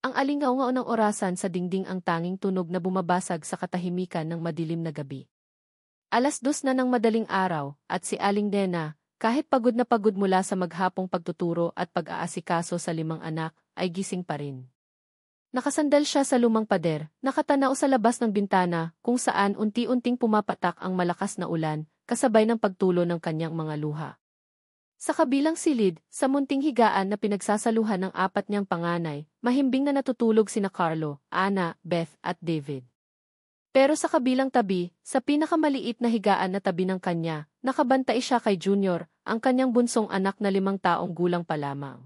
Ang alingaw ng orasan sa dingding ang tanging tunog na bumabasag sa katahimikan ng madilim na gabi. 2:00 na ng madaling araw, at si Aling Nena, kahit pagod na pagod mula sa maghapong pagtuturo at pag-aasikaso sa 5 anak, ay gising pa rin. Nakasandal siya sa lumang pader, nakatanaw sa labas ng bintana, kung saan unti-unting pumapatak ang malakas na ulan, kasabay ng pagtulo ng kanyang mga luha. Sa kabilang silid, sa munting higaan na pinagsasaluhan ng 4 niyang panganay, mahimbing na natutulog sina Carlo, Ana, Beth at David. Pero sa kabilang tabi, sa pinakamaliit na higaan na tabi ng kanya, nakabantay siya kay Junior, ang kanyang bunsong anak na 5 taong gulang pa lamang.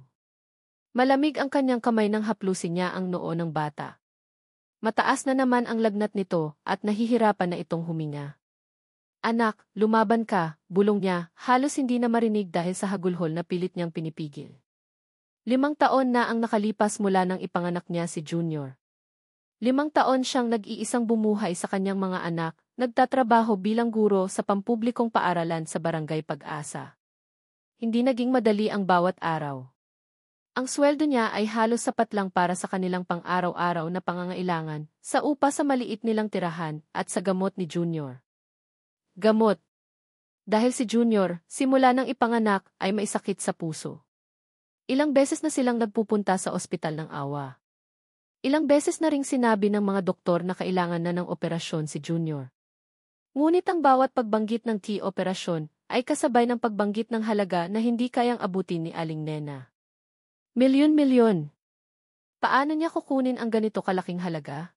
Malamig ang kanyang kamay nang haplusin niya ang noo ng bata. Mataas na naman ang lagnat nito at nahihirapan na itong huminga. "Anak, lumaban ka," bulong niya, halos hindi na marinig dahil sa hagulhol na pilit niyang pinipigil. 5 taon na ang nakalipas mula nang ipanganak niya si Junior. 5 taon siyang nag-iisang bumuhay sa kanyang mga anak, nagtatrabaho bilang guro sa pampublikong paaralan sa Barangay Pag-asa. Hindi naging madali ang bawat araw. Ang sweldo niya ay halos sapat lang para sa kanilang pang-araw-araw na pangangailangan, sa upa sa maliit nilang tirahan, at sa gamot ni Junior. Gamot. Dahil si Junior, simula nang ipanganak, ay may sakit sa puso. Ilang beses na silang nagpupunta sa ospital ng awa. Ilang beses na ring sinabi ng mga doktor na kailangan na ng operasyon si Junior. Ngunit ang bawat pagbanggit ng operasyon ay kasabay ng pagbanggit ng halaga na hindi kayang abutin ni Aling Nena. Milyon-milyon. Paano niya kukunin ang ganito kalaking halaga?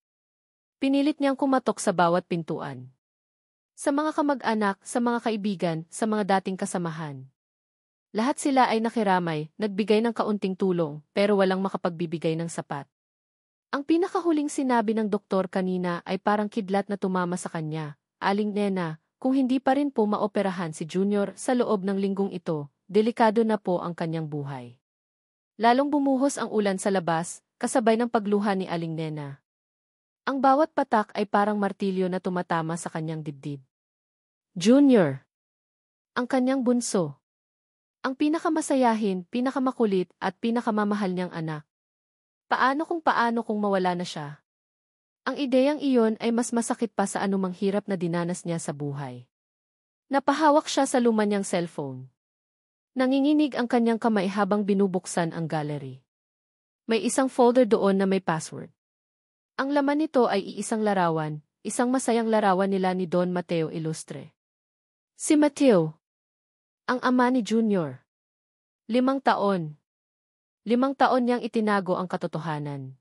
Pinilit niyang kumatok sa bawat pintuan. Sa mga kamag-anak, sa mga kaibigan, sa mga dating kasamahan. Lahat sila ay nakiramay, nagbigay ng kaunting tulong, pero walang makapagbibigay ng sapat. Ang pinakahuling sinabi ng doktor kanina ay parang kidlat na tumama sa kanya. "Aling Nena, kung hindi pa rin po maoperahan si Junior sa loob ng linggong ito, delikado na po ang kanyang buhay." Lalong bumuhos ang ulan sa labas, kasabay ng pagluha ni Aling Nena. Ang bawat patak ay parang martilyo na tumatama sa kanyang dibdib. Junior. Ang kanyang bunso. Ang pinakamasayahin, pinakamakulit, at pinakamamahal niyang anak. Paano kung mawala na siya? Ang ideyang iyon ay mas masakit pa sa anumang hirap na dinanas niya sa buhay. Napahawak siya sa luma niyang cellphone. Nanginginig ang kanyang kamay habang binubuksan ang gallery. May isang folder doon na may password. Ang laman nito ay iisang larawan, isang masayang larawan nila ni Don Mateo Ilustre. Si Mateo, ang ama ni Junior. 5 taon. 5 taon niyang itinago ang katotohanan.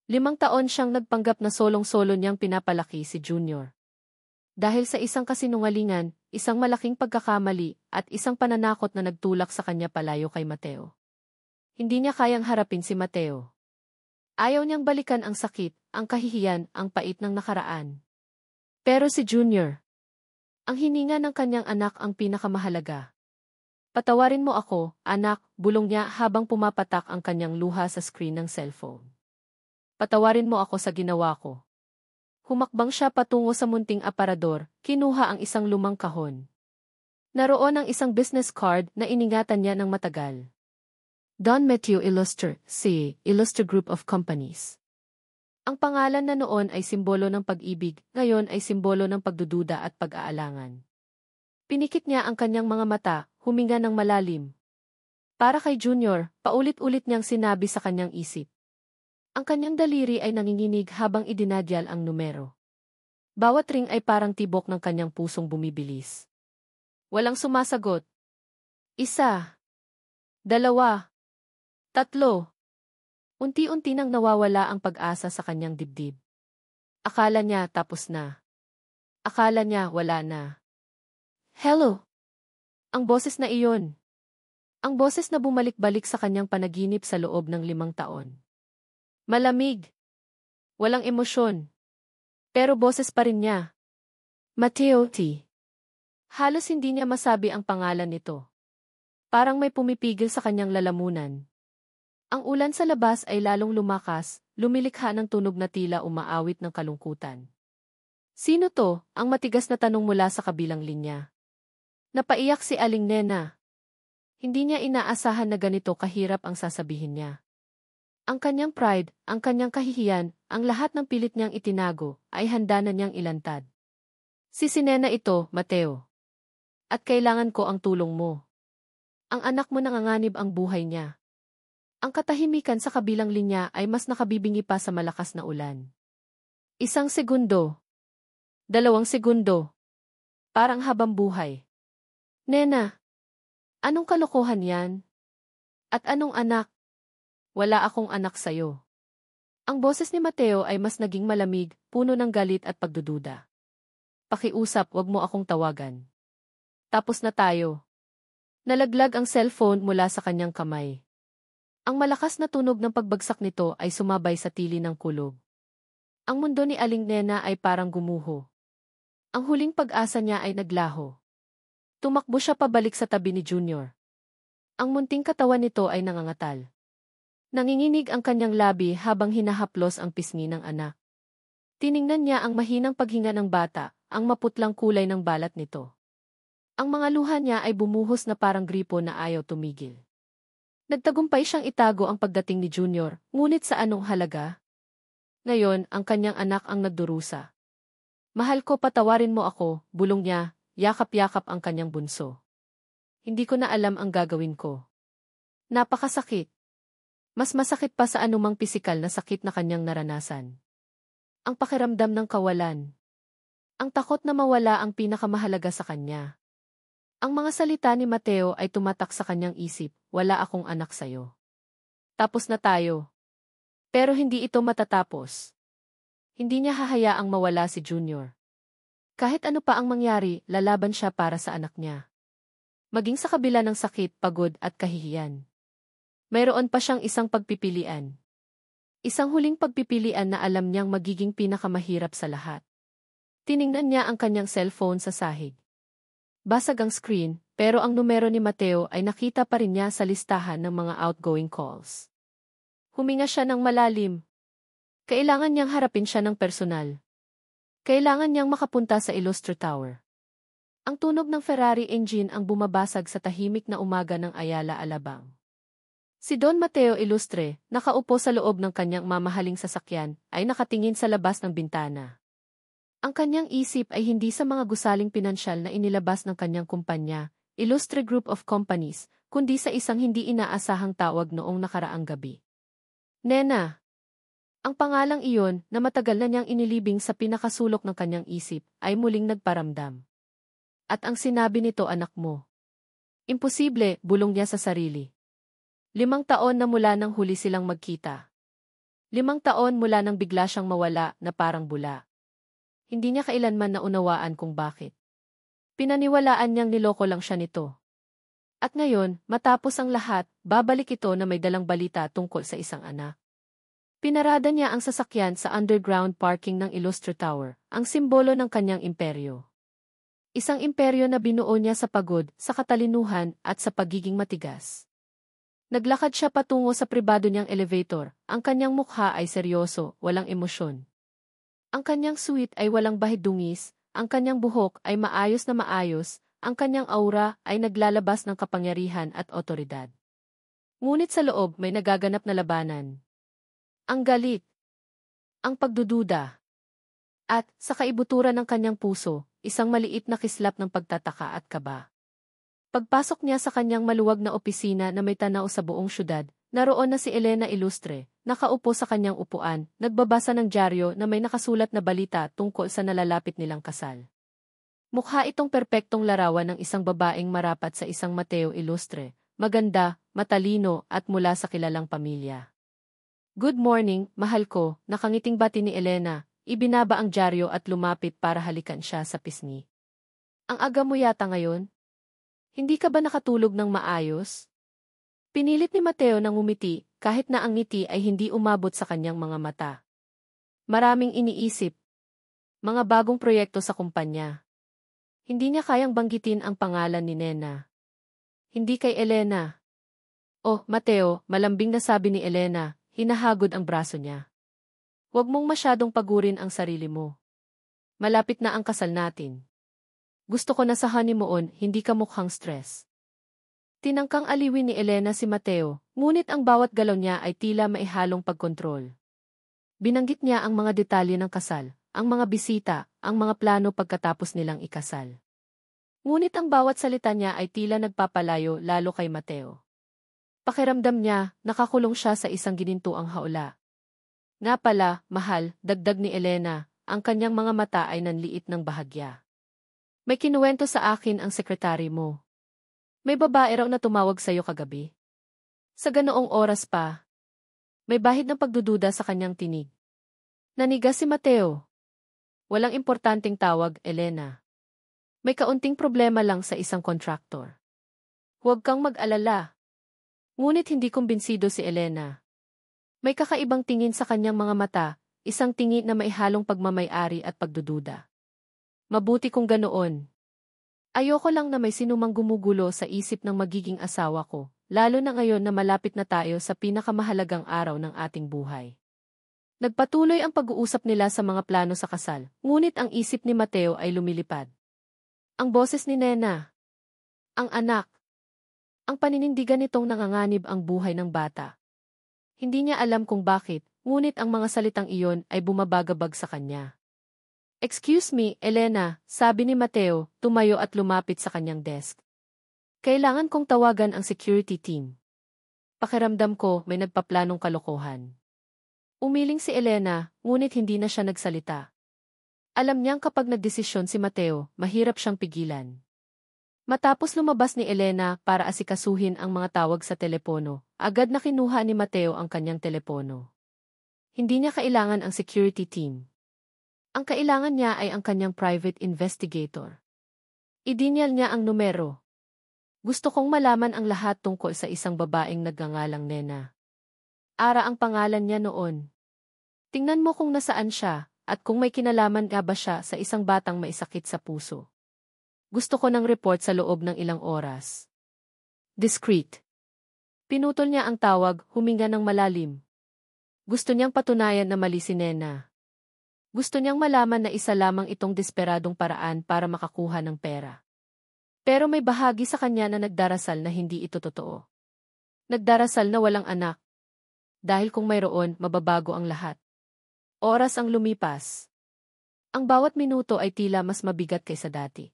5 taon siyang nagpanggap na solong-solo niyang pinapalaki si Junior. Dahil sa isang kasinungalingan, isang malaking pagkakamali, at isang pananakot na nagtulak sa kanya palayo kay Mateo. Hindi niya kayang harapin si Mateo. Ayaw niyang balikan ang sakit, ang kahihiyan, ang pait ng nakaraan. Pero si Junior, ang hininga ng kanyang anak ang pinakamahalaga. "Patawarin mo ako, anak," bulong niya habang pumapatak ang kanyang luha sa screen ng cellphone. "Patawarin mo ako sa ginawa ko." Humakbang siya patungo sa munting aparador, kinuha ang isang lumang kahon. Naroon ang isang business card na iningatan niya ng matagal. Don Mateo Ilustre, C. Ilustre Group of Companies. Ang pangalan na noon ay simbolo ng pag-ibig, ngayon ay simbolo ng pagdududa at pag-aalangan. Pinikit niya ang kanyang mga mata, huminga ng malalim. Para kay Junior, paulit-ulit niyang sinabi sa kanyang isip. Ang kanyang daliri ay nanginginig habang idinadyal ang numero. Bawat ring ay parang tibok ng kanyang pusong bumibilis. Walang sumasagot. 1, 2, 3. Unti-unti nang nawawala ang pag-asa sa kanyang dibdib. Akala niya tapos na. Akala niya wala na. "Hello?" Ang boses na iyon. Ang boses na bumalik-balik sa kanyang panaginip sa loob ng 5 taon. Malamig. Walang emosyon. Pero boses pa rin niya. Mateo T. Halos hindi niya masabi ang pangalan nito. Parang may pumipigil sa kanyang lalamunan. Ang ulan sa labas ay lalong lumakas, lumilikha ng tunog na tila umaawit ng kalungkutan. "Sino to?" Ang matigas na tanong mula sa kabilang linya. Napaiyak si Aling Nena. Hindi niya inaasahan na ganito kahirap ang sasabihin niya. Ang kanyang pride, ang kanyang kahihiyan, ang lahat ng pilit niyang itinago, ay handa na niyang ilantad. Sisinena ito, Mateo. At kailangan ko ang tulong mo. Ang anak mo nanganganib ang buhay niya. Ang katahimikan sa kabilang linya ay mas nakabibingi pa sa malakas na ulan. 1 segundo. 2 segundo. Parang habang buhay. Nena, anong kalokohan yan? At anong anak? Wala akong anak sa'yo. Ang boses ni Mateo ay mas naging malamig, puno ng galit at pagdududa. Pakiusap, wag mo akong tawagan. Tapos na tayo. Nalaglag ang cellphone mula sa kanyang kamay. Ang malakas na tunog ng pagbagsak nito ay sumabay sa tili ng kulog. Ang mundo ni Aling Nena ay parang gumuho. Ang huling pag-asa niya ay naglaho. Tumakbo siya pabalik sa tabi ni Junior. Ang munting katawan nito ay nangangatal. Nanginginig ang kanyang labi habang hinahaplos ang pisngi ng anak. Tiningnan niya ang mahinang paghinga ng bata, ang maputlang kulay ng balat nito. Ang mga luha niya ay bumuhos na parang gripo na ayaw tumigil. Nagtagumpay siyang itago ang pagdating ni Junior, ngunit sa anong halaga? Ngayon, ang kanyang anak ang nagdurusa. Mahal ko, patawarin mo ako, bulong niya, yakap-yakap ang kanyang bunso. Hindi ko na alam ang gagawin ko. Napakasakit. Mas masakit pa sa anumang pisikal na sakit na kanyang naranasan. Ang pakiramdam ng kawalan. Ang takot na mawala ang pinakamahalaga sa kanya. Ang mga salita ni Mateo ay tumatak sa kanyang isip, wala akong anak sa'yo. Tapos na tayo. Pero hindi ito matatapos. Hindi niya hahayaang mawala si Junior. Kahit ano pa ang mangyari, lalaban siya para sa anak niya. Maging sa kabila ng sakit, pagod at kahihiyan. Mayroon pa siyang isang pagpipilian. Isang huling pagpipilian na alam niyang magiging pinakamahirap sa lahat. Tiningnan niya ang kanyang cellphone sa sahig. Basag ang screen, pero ang numero ni Mateo ay nakita pa rin niya sa listahan ng mga outgoing calls. Huminga siya ng malalim. Kailangan niyang harapin siya ng personal. Kailangan niyang makapunta sa Illustre Tower. Ang tunog ng Ferrari engine ang bumabasag sa tahimik na umaga ng Ayala, Alabang. Si Don Mateo Illustre, nakaupo sa loob ng kanyang mamahaling sasakyan, ay nakatingin sa labas ng bintana. Ang kanyang isip ay hindi sa mga gusaling pinansyal na inilabas ng kanyang kumpanya, Illustre Group of Companies, kundi sa isang hindi inaasahang tawag noong nakaraang gabi. Nena. Ang pangalang iyon, na matagal na niyang inilibing sa pinakasulok ng kanyang isip, ay muling nagparamdam. At ang sinabi nito, anak mo. Imposible, bulong niya sa sarili. 5 taon na mula nang huli silang magkita. 5 taon mula nang bigla siyang mawala na parang bula. Hindi niya kailanman naunawaan kung bakit. Pinaniwalaan niyang niloko lang siya nito. At ngayon, matapos ang lahat, babalik ito na may dalang balita tungkol sa isang anak. Pinarada niya ang sasakyan sa underground parking ng Illustre Tower, ang simbolo ng kanyang imperyo. Isang imperyo na binuo niya sa pagod, sa katalinuhan, at sa pagiging matigas. Naglakad siya patungo sa pribado niyang elevator, ang kanyang mukha ay seryoso, walang emosyon. Ang kanyang suite ay walang bahid-dungis, ang kanyang buhok ay maayos na maayos, ang kanyang aura ay naglalabas ng kapangyarihan at otoridad. Ngunit sa loob may nagaganap na labanan. Ang galit, ang pagdududa, at sa kaibuturan ng kanyang puso, isang maliit na kislap ng pagtataka at kaba. Pagpasok niya sa kanyang maluwag na opisina na may tanaw sa buong syudad, naroon na si Elena Illustre, nakaupo sa kanyang upuan, nagbabasa ng dyaryo na may nakasulat na balita tungkol sa nalalapit nilang kasal. Mukha itong perpektong larawan ng isang babaeng marapat sa isang Mateo Illustre, maganda, matalino at mula sa kilalang pamilya. Good morning, mahal ko, nakangiting bati ni Elena, ibinaba ang dyaryo at lumapit para halikan siya sa pisngi. Ang aga mo yata ngayon? Hindi ka ba nakatulog ng maayos? Pinilit ni Mateo na ngumiti, kahit na ang ngiti ay hindi umabot sa kanyang mga mata. Maraming iniisip. Mga bagong proyekto sa kumpanya. Hindi niya kayang banggitin ang pangalan ni Nena. Hindi kay Elena. Oh, Mateo, malambing na sabi ni Elena, hinahagod ang braso niya. Huwag mong masyadong pagurin ang sarili mo. Malapit na ang kasal natin. Gusto ko na sa honeymoon, hindi ka mukhang stress. Tinangkang aliwin ni Elena si Mateo, ngunit ang bawat galaw niya ay tila maihalong pagkontrol. Binanggit niya ang mga detalye ng kasal, ang mga bisita, ang mga plano pagkatapos nilang ikasal. Ngunit ang bawat salita niya ay tila nagpapalayo lalo kay Mateo. Pakiramdam niya, nakakulong siya sa isang ginintuang haula. Nga pala, mahal, dagdag ni Elena, ang kanyang mga mata ay nanliit ng bahagya. May kinuwento sa akin ang sekretary mo. May babae raw na tumawag sa'yo kagabi. Sa ganoong oras pa. May bahid ng pagdududa sa kanyang tinig. Nanigas si Mateo. Walang importanteng tawag, Elena. May kaunting problema lang sa isang kontraktor. Huwag kang mag-alala. Ngunit hindi kumbinsido si Elena. May kakaibang tingin sa kanyang mga mata, isang tingin na maihalong pagmamay-ari at pagdududa. Mabuti kung ganoon. Ayoko lang na may sinumang gumugulo sa isip ng magiging asawa ko, lalo na ngayon na malapit na tayo sa pinakamahalagang araw ng ating buhay. Nagpatuloy ang pag-uusap nila sa mga plano sa kasal, ngunit ang isip ni Mateo ay lumilipad. Ang boses ni Nena. Ang anak. Ang paninindigan nitong nanganganib ang buhay ng bata. Hindi niya alam kung bakit, ngunit ang mga salitang iyon ay bumabagabag sa kanya. Excuse me, Elena, sabi ni Mateo, tumayo at lumapit sa kanyang desk. Kailangan kong tawagan ang security team. Pakiramdam ko may nagpaplanong kalokohan. Umiling si Elena, ngunit hindi na siya nagsalita. Alam niyang kapag nagdesisyon si Mateo, mahirap siyang pigilan. Matapos lumabas ni Elena para asikasuhin ang mga tawag sa telepono, agad na kinuha ni Mateo ang kanyang telepono. Hindi niya kailangan ang security team. Ang kailangan niya ay ang kanyang private investigator. Idinyal niya ang numero. Gusto kong malaman ang lahat tungkol sa isang babaeng nagngangalang Nena. Ara ang pangalan niya noon. Tingnan mo kung nasaan siya, at kung may kinalaman nga ba siya sa isang batang maisakit sa puso. Gusto ko ng report sa loob ng ilang oras. Discreet. Pinutol niya ang tawag, huminga ng malalim. Gusto niyang patunayan na mali si Nena. Gusto niyang malaman na isa lamang itong desperadong paraan para makakuha ng pera. Pero may bahagi sa kanya na nagdarasal na hindi ito totoo. Nagdarasal na walang anak. Dahil kung mayroon, mababago ang lahat. Oras ang lumipas. Ang bawat minuto ay tila mas mabigat kaysa dati.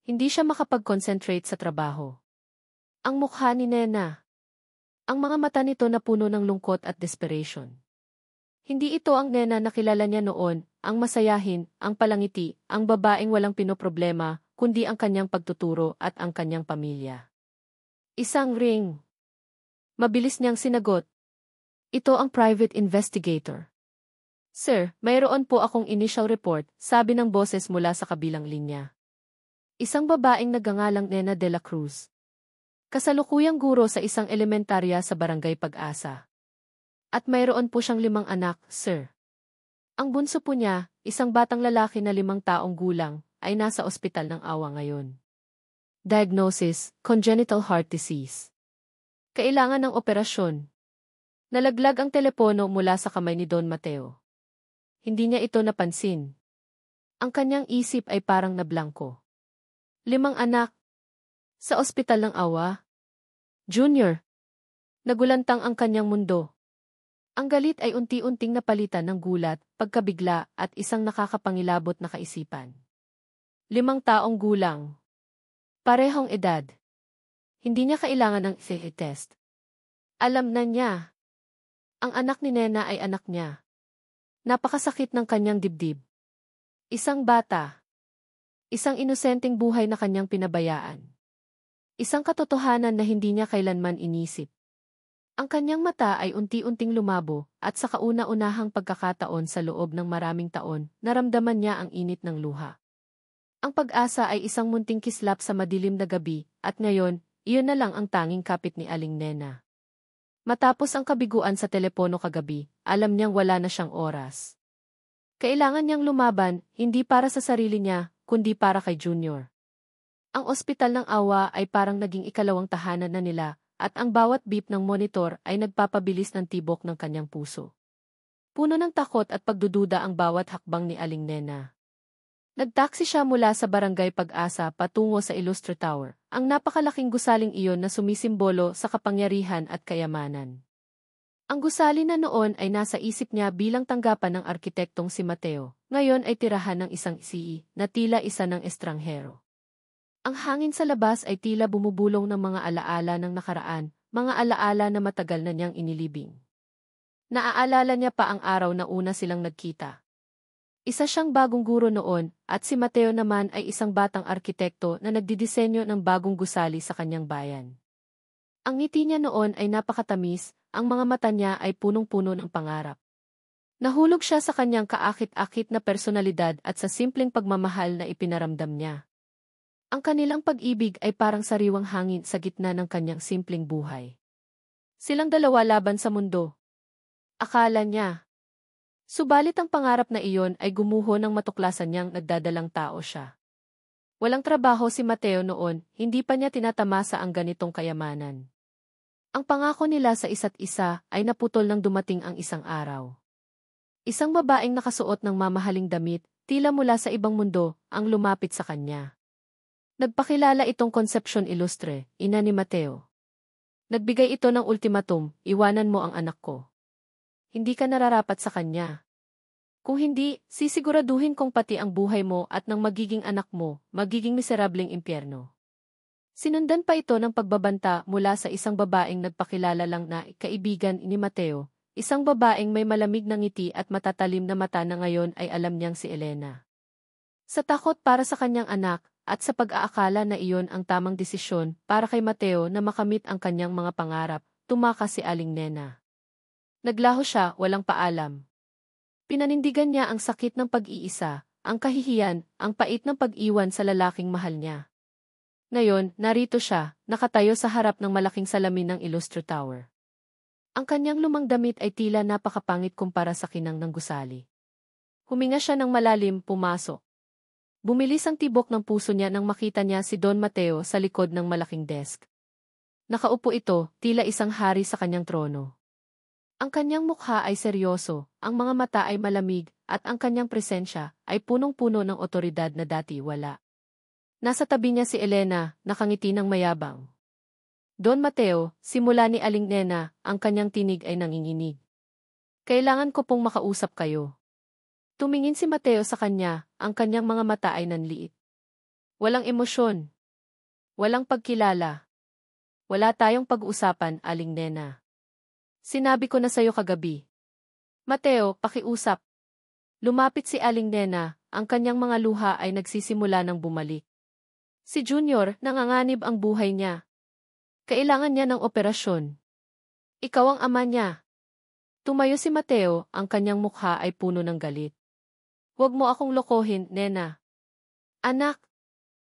Hindi siya makapag-concentrate sa trabaho. Ang mukha ni Nena. Ang mga mata nito na puno ng lungkot at desperation. Hindi ito ang Nena na kilala niya noon, ang masayahin, ang palangiti, ang babaeng walang pinoproblema, kundi ang kanyang pagtuturo at ang kanyang pamilya. Isang ring. Mabilis niyang sinagot. Ito ang private investigator. Sir, mayroon po akong initial report, sabi ng boses mula sa kabilang linya. Isang babaeng nagngangalang Nena de la Cruz. Kasalukuyang guro sa isang elementarya sa Barangay Pag-asa. At mayroon po siyang 5 anak, sir. Ang bunso po niya, isang batang lalaki na 5 taong gulang, ay nasa ospital ng Awa ngayon. Diagnosis, congenital heart disease. Kailangan ng operasyon. Nalaglag ang telepono mula sa kamay ni Don Mateo. Hindi niya ito napansin. Ang kanyang isip ay parang nablangko. 5 anak. Sa ospital ng Awa. Junior. Nagulantang ang kanyang mundo. Ang galit ay unti-unting napalitan ng gulat, pagkabigla at isang nakakapangilabot na kaisipan. 5 taong gulang. Parehong edad. Hindi niya kailangan ng test. Alam na niya. Ang anak ni Nena ay anak niya. Napakasakit ng kanyang dibdib. Isang bata. Isang inosenteng buhay na kanyang pinabayaan. Isang katotohanan na hindi niya kailanman inisip. Ang kanyang mata ay unti-unting lumabo at sa kauna-unahang pagkakataon sa loob ng maraming taon, naramdaman niya ang init ng luha. Ang pag-asa ay isang munting kislap sa madilim na gabi at ngayon, iyon na lang ang tanging kapit ni Aling Nena. Matapos ang kabiguan sa telepono kagabi, alam niyang wala na siyang oras. Kailangan niyang lumaban, hindi para sa sarili niya, kundi para kay Junior. Ang ospital ng Awa ay parang naging ikalawang tahanan na nila, at ang bawat beep ng monitor ay nagpapabilis ng tibok ng kanyang puso. Puno ng takot at pagdududa ang bawat hakbang ni Aling Nena. Nagtaksi siya mula sa Barangay Pag-asa patungo sa Illustre Tower, ang napakalaking gusaling iyon na sumisimbolo sa kapangyarihan at kayamanan. Ang gusali na noon ay nasa isip niya bilang tanggapan ng arkitektong si Mateo, ngayon ay tirahan ng isang CE na tila isa ng estranghero. Ang hangin sa labas ay tila bumubulong ng mga alaala ng nakaraan, mga alaala na matagal na niyang inilibing. Naaalala niya pa ang araw na una silang nagkita. Isa siyang bagong guro noon, at si Mateo naman ay isang batang arkitekto na nagdidisenyo ng bagong gusali sa kanyang bayan. Ang ngiti niya noon ay napakatamis, ang mga mata niya ay punong-puno ng pangarap. Nahulog siya sa kanyang kaakit-akit na personalidad at sa simpleng pagmamahal na ipinaramdam niya. Ang kanilang pag-ibig ay parang sariwang hangin sa gitna ng kanyang simpleng buhay. Silang dalawa laban sa mundo. Akala niya. Subalit ang pangarap na iyon ay gumuho ng matuklasan niyang nagdadalang tao siya. Walang trabaho si Mateo noon, hindi pa niya tinatamasa ang ganitong kayamanan. Ang pangako nila sa isa't isa ay naputol nang dumating ang isang araw. Isang babaeng nakasuot ng mamahaling damit, tila mula sa ibang mundo, ang lumapit sa kanya. Nagpakilala itong Concepcion Ilustre, ina ni Mateo. Nagbigay ito ng ultimatum, iwanan mo ang anak ko. Hindi ka nararapat sa kanya. Kung hindi, sisiguraduhin kong pati ang buhay mo at ng magiging anak mo, magiging miserableng impyerno. Sinundan pa ito ng pagbabanta mula sa isang babaeng nagpakilala lang na kaibigan ni Mateo, isang babaeng may malamig na ngiti at matatalim na mata na ngayon ay alam niyang si Elena. Sa takot para sa kanyang anak, at sa pag-aakala na iyon ang tamang desisyon para kay Mateo na makamit ang kanyang mga pangarap, tumakas si Aling Nena. Naglaho siya, walang paalam. Pinanindigan niya ang sakit ng pag-iisa, ang kahihiyan, ang pait ng pag-iwan sa lalaking mahal niya. Ngayon, narito siya, nakatayo sa harap ng malaking salamin ng Ilustre Tower. Ang kanyang lumang damit ay tila napakapangit kumpara sa kinang ng gusali. Huminga siya ng malalim, pumasok. Bumilis ang tibok ng puso niya nang makita niya si Don Mateo sa likod ng malaking desk. Nakaupo ito, tila isang hari sa kanyang trono. Ang kanyang mukha ay seryoso, ang mga mata ay malamig, at ang kanyang presensya ay punong-puno ng otoridad na dati wala. Nasa tabi niya si Elena, nakangiti ng mayabang. Don Mateo, simula ni Aling Nena, ang kanyang tinig ay nanginginig. Kailangan ko pong makausap kayo. Tumingin si Mateo sa kanya, ang kanyang mga mata ay nanliit. Walang emosyon. Walang pagkilala. Wala tayong pag-usapan, Aling Nena. Sinabi ko na sa'yo kagabi. Mateo, pakiusap. Lumapit si Aling Nena, ang kanyang mga luha ay nagsisimula ng bumalik. Si Junior, nanganganib ang buhay niya. Kailangan niya ng operasyon. Ikaw ang ama niya. Tumayo si Mateo, ang kanyang mukha ay puno ng galit. Huwag mo akong lokohin, Nena. Anak,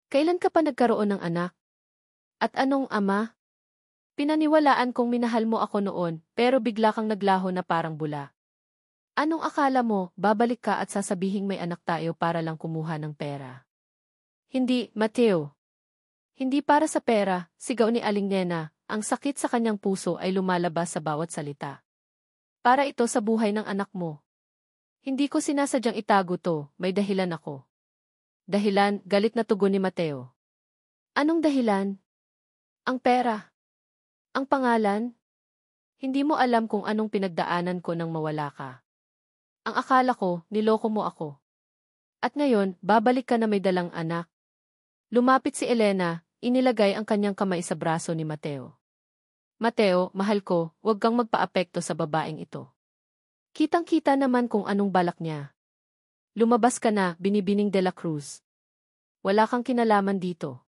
kailan ka pa nagkaroon ng anak? At anong ama? Pinaniwalaan kong minahal mo ako noon, pero bigla kang naglaho na parang bula. Anong akala mo, babalik ka at sasabihing may anak tayo para lang kumuha ng pera? Hindi, Mateo. Hindi para sa pera, sigaw ni Aling Nena, ang sakit sa kanyang puso ay lumalabas sa bawat salita. Para ito sa buhay ng anak mo. Hindi ko sinasadyang itago to, may dahilan ako. Dahilan, galit na tugon ni Mateo. Anong dahilan? Ang pera. Ang pangalan? Hindi mo alam kung anong pinagdaanan ko nang mawala ka. Ang akala ko, niloko mo ako. At ngayon, babalik ka na may dalang anak. Lumapit si Elena, inilagay ang kanyang kamay sa braso ni Mateo. Mateo, mahal ko, huwag kang magpaapekto sa babaeng ito. Kitang-kita naman kung anong balak niya. Lumabas ka na, Binibining de la Cruz. Wala kang kinalaman dito.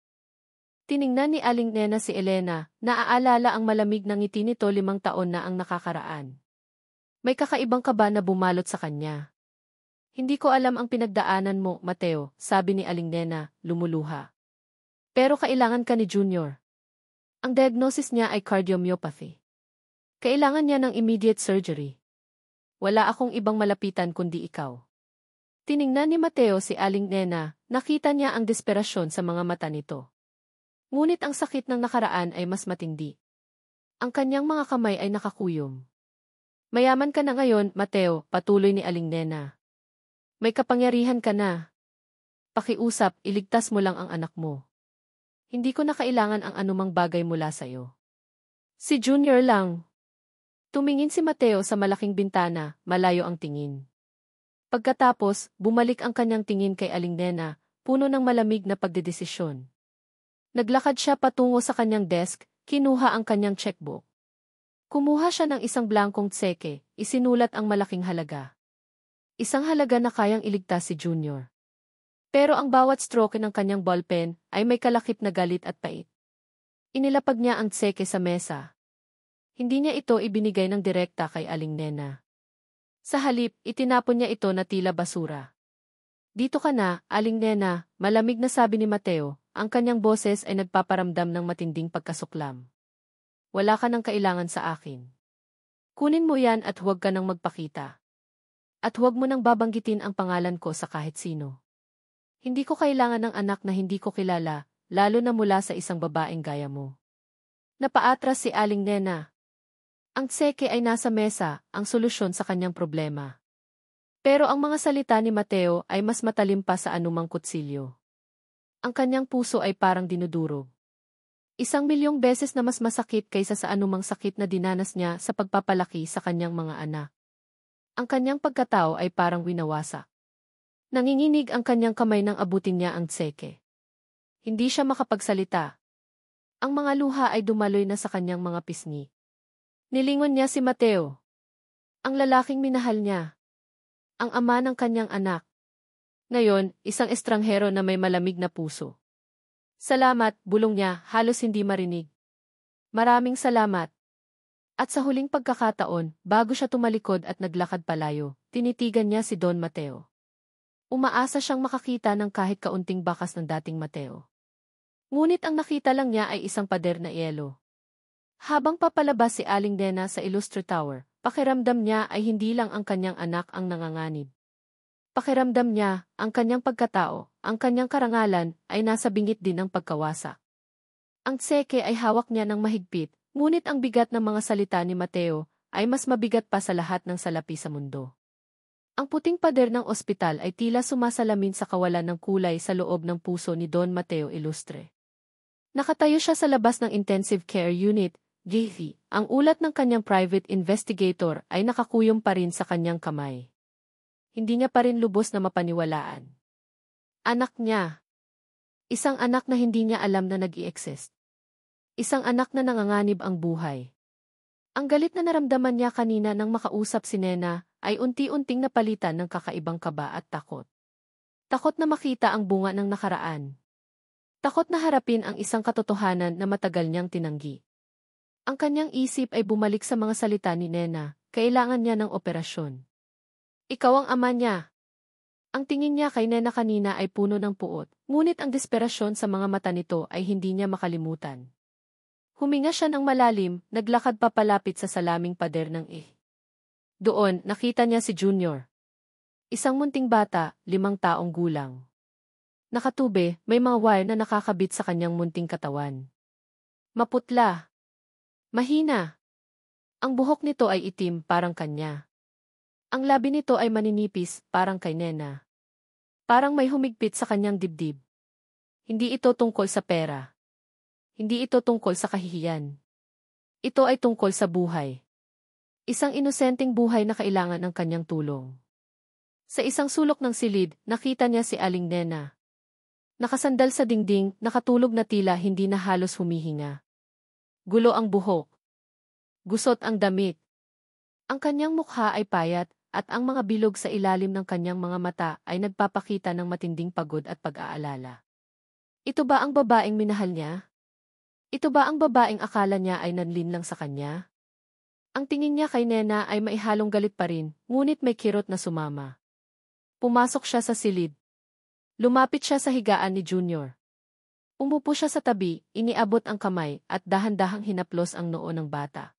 Tiningnan ni Aling Nena si Elena, naaalala ang malamig na ngiti nito 5 taon na ang nakakaraan. May kakaibang kaba na bumalot sa kanya. Hindi ko alam ang pinagdaanan mo, Mateo, sabi ni Aling Nena, lumuluha. Pero kailangan ka ni Junior. Ang diagnosis niya ay cardiomyopathy. Kailangan niya ng immediate surgery. Wala akong ibang malapitan kundi ikaw. Tiningnan ni Mateo si Aling Nena, nakita niya ang desperasyon sa mga mata nito. Ngunit ang sakit ng nakaraan ay mas matindi. Ang kanyang mga kamay ay nakakuyom. Mayaman ka na ngayon, Mateo, patuloy ni Aling Nena. May kapangyarihan ka na. Pakiusap, iligtas mo lang ang anak mo. Hindi ko na kailangan ang anumang bagay mula sa'yo. Si Junior lang. Tumingin si Mateo sa malaking bintana, malayo ang tingin. Pagkatapos, bumalik ang kanyang tingin kay Aling Nena, puno ng malamig na pagdedesisyon. Naglakad siya patungo sa kanyang desk, kinuha ang kanyang checkbook. Kumuha siya ng isang blankong tseke, isinulat ang malaking halaga. Isang halaga na kayang iligtas si Junior. Pero ang bawat stroke ng kanyang ballpen ay may kalakip na galit at pait. Inilapag niya ang tseke sa mesa. Hindi niya ito ibinigay ng direkta kay Aling Nena. Sa halip, itinapon niya ito na tila basura. Dito ka na, Aling Nena, malamig na sabi ni Mateo, ang kanyang boses ay nagpaparamdam ng matinding pagkasuklam. Wala ka nang kailangan sa akin. Kunin mo yan at huwag ka nang magpakita. At huwag mo nang babanggitin ang pangalan ko sa kahit sino. Hindi ko kailangan ng anak na hindi ko kilala, lalo na mula sa isang babaeng gaya mo. Napaatras si Aling Nena. Ang tseke ay nasa mesa, ang solusyon sa kanyang problema. Pero ang mga salita ni Mateo ay mas matalim pa sa anumang kutsilyo. Ang kanyang puso ay parang dinudurog. 1,000,000 beses na mas masakit kaysa sa anumang sakit na dinanas niya sa pagpapalaki sa kanyang mga anak. Ang kanyang pagkatao ay parang winawasak. Nanginginig ang kanyang kamay nang abutin niya ang tseke. Hindi siya makapagsalita. Ang mga luha ay dumaloy na sa kanyang mga pisngi. Nilingon niya si Mateo. Ang lalaking minahal niya. Ang ama ng kanyang anak. Ngayon, isang estranghero na may malamig na puso. Salamat, bulong niya, halos hindi marinig. Maraming salamat. At sa huling pagkakataon, bago siya tumalikod at naglakad palayo, tinitigan niya si Don Mateo. Umaasa siyang makakita ng kahit kaunting bakas ng dating Mateo. Ngunit ang nakita lang niya ay isang pader na yelo. Habang papalabas si Aling Nena sa Illustre Tower, pakiramdam niya ay hindi lang ang kanyang anak ang nanganganib. Pakiramdam niya, ang kanyang pagkatao, ang kanyang karangalan, ay nasa bingit din ng pagkawasak. Ang tseke ay hawak niya ng mahigpit, ngunit ang bigat ng mga salita ni Mateo ay mas mabigat pa sa lahat ng salapi sa mundo. Ang puting pader ng ospital ay tila sumasalamin sa kawalan ng kulay sa loob ng puso ni Don Mateo Ilustre. Nakatayo siya sa labas ng Intensive Care Unit, JV. Ang ulat ng kanyang private investigator ay nakakuyom pa rin sa kanyang kamay. Hindi niya pa rin lubos na mapaniwalaan. Anak niya. Isang anak na hindi niya alam na nag-i-exist. Isang anak na nanganganib ang buhay. Ang galit na naramdaman niya kanina nang makausap si Nena ay unti-unting napalitan ng kakaibang kaba at takot. Takot na makita ang bunga ng nakaraan. Takot na harapin ang isang katotohanan na matagal niyang tinanggi. Ang kanyang isip ay bumalik sa mga salita ni Nena, kailangan niya ng operasyon. Ikaw ang ama niya. Ang tingin niya kay Nena kanina ay puno ng puot, ngunit ang desperasyon sa mga mata nito ay hindi niya makalimutan. Huminga siya ng malalim, naglakad papalapit sa salaming pader ng Doon, nakita niya si Junior. Isang munting bata, 5 taong gulang. Nakatube, may mga wire na nakakabit sa kanyang munting katawan. Maputla. Mahina. Ang buhok nito ay itim, parang kanya. Ang labi nito ay maninipis, parang kay Nena. Parang may humigpit sa kanyang dibdib. Hindi ito tungkol sa pera. Hindi ito tungkol sa kahihiyan. Ito ay tungkol sa buhay. Isang inosenteng buhay na kailangan ng kanyang tulong. Sa isang sulok ng silid, nakita niya si Aling Nena. Nakasandal sa dingding, nakatulog na tila hindi na halos humihinga. Gulo ang buhok. Gusot ang damit. Ang kanyang mukha ay payat, at ang mga bilog sa ilalim ng kanyang mga mata ay nagpapakita ng matinding pagod at pag-aalala. Ito ba ang babaeng minahal niya? Ito ba ang babaeng akala niya ay nanlinlang sa kanya? Ang tingin niya kay Nena ay maihalong galit pa rin, ngunit may kirot na sumama. Pumasok siya sa silid. Lumapit siya sa higaan ni Junior. Umupo siya sa tabi, iniabot ang kamay, at dahan-dahang hinaplos ang noo ng bata.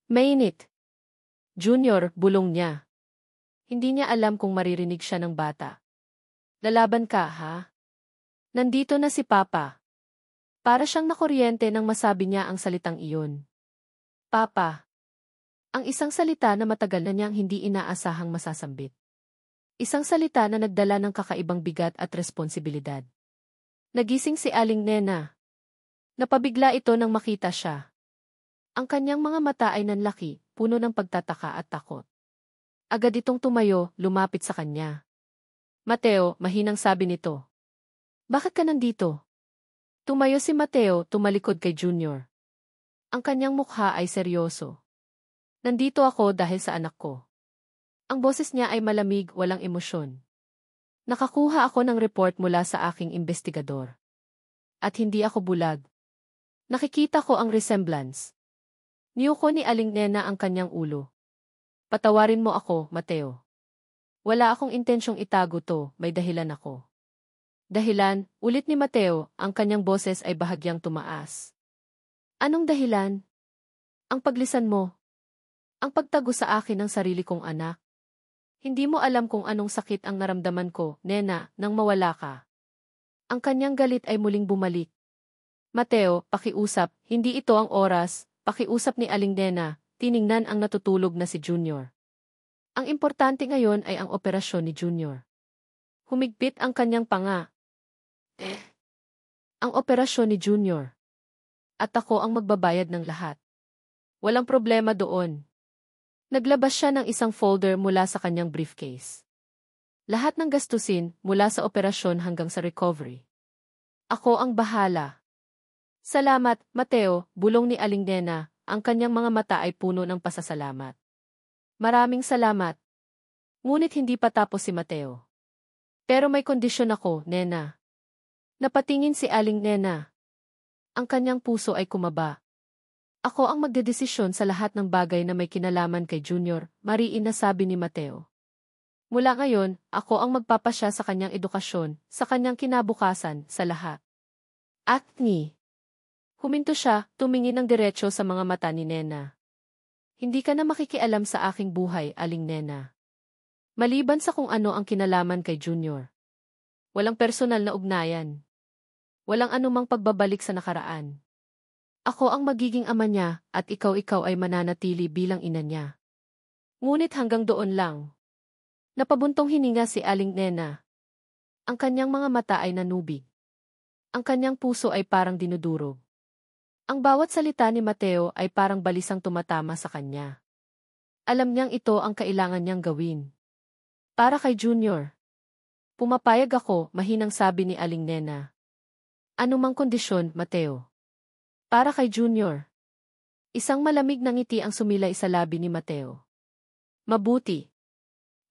Mainit. Junior, bulong niya. Hindi niya alam kung maririnig siya ng bata. Lalaban ka, ha? Nandito na si Papa. Para siyang nakuryente nang masabi niya ang salitang iyon. Papa. Ang isang salita na matagal na niyang hindi inaasahang masasambit. Isang salita na nagdala ng kakaibang bigat at responsibilidad. Nagising si Aling Nena. Napabigla ito nang makita siya. Ang kanyang mga mata ay nanlaki, puno ng pagtataka at takot. Agad itong tumayo, lumapit sa kanya. Mateo, mahinang sabi nito. Bakit ka nandito? Tumayo si Mateo, tumalikod kay Junior. Ang kanyang mukha ay seryoso. Nandito ako dahil sa anak ko. Ang boses niya ay malamig, walang emosyon. Nakakuha ako ng report mula sa aking investigador. At hindi ako bulag. Nakikita ko ang resemblance. Niyuko ni Aling Nena ang kanyang ulo. Patawarin mo ako, Mateo. Wala akong intensyong itago to, may dahilan ako. Dahilan, ulit ni Mateo, ang kanyang boses ay bahagyang tumaas. Anong dahilan? Ang paglisan mo. Ang pagtago sa akin ng sarili kong anak. Hindi mo alam kung anong sakit ang naramdaman ko, Nena, nang mawala ka. Ang kanyang galit ay muling bumalik. Mateo, pakiusap, hindi ito ang oras, pakiusap ni Aling Nena, tiningnan ang natutulog na si Junior. Ang importante ngayon ay ang operasyon ni Junior. Humigpit ang kanyang panga. Ang operasyon ni Junior. At ako ang magbabayad ng lahat. Walang problema doon. Naglabas siya ng isang folder mula sa kanyang briefcase. Lahat ng gastusin mula sa operasyon hanggang sa recovery. Ako ang bahala. Salamat, Mateo, bulong ni Aling Nena, ang kanyang mga mata ay puno ng pasasalamat. Maraming salamat. Ngunit hindi pa tapos si Mateo. Pero may kondisyon ako, Nena. Napatingin si Aling Nena. Ang kanyang puso ay kumaba. Ako ang magdedesisyon sa lahat ng bagay na may kinalaman kay Junior, mariin na sabi ni Mateo. Mula ngayon, ako ang magpapasya sa kanyang edukasyon, sa kanyang kinabukasan, sa lahat. At ni. Huminto siya, tumingin ng diretso sa mga mata ni Nena. Hindi ka na makikialam sa aking buhay, Aling Nena. Maliban sa kung ano ang kinalaman kay Junior. Walang personal na ugnayan. Walang anumang pagbabalik sa nakaraan. Ako ang magiging ama niya, at ikaw ay mananatili bilang ina niya. Ngunit hanggang doon lang. Napabuntong hininga si Aling Nena. Ang kanyang mga mata ay nanubig. Ang kanyang puso ay parang dinudurog. Ang bawat salita ni Mateo ay parang balisang tumatama sa kanya. Alam niyang ito ang kailangan niyang gawin. Para kay Junior. Pumapayag ako, mahinang sabi ni Aling Nena. Anumang kondisyon, Mateo. Para kay Junior. Isang malamig na ngiti ang sumilay sa labi ni Mateo. Mabuti.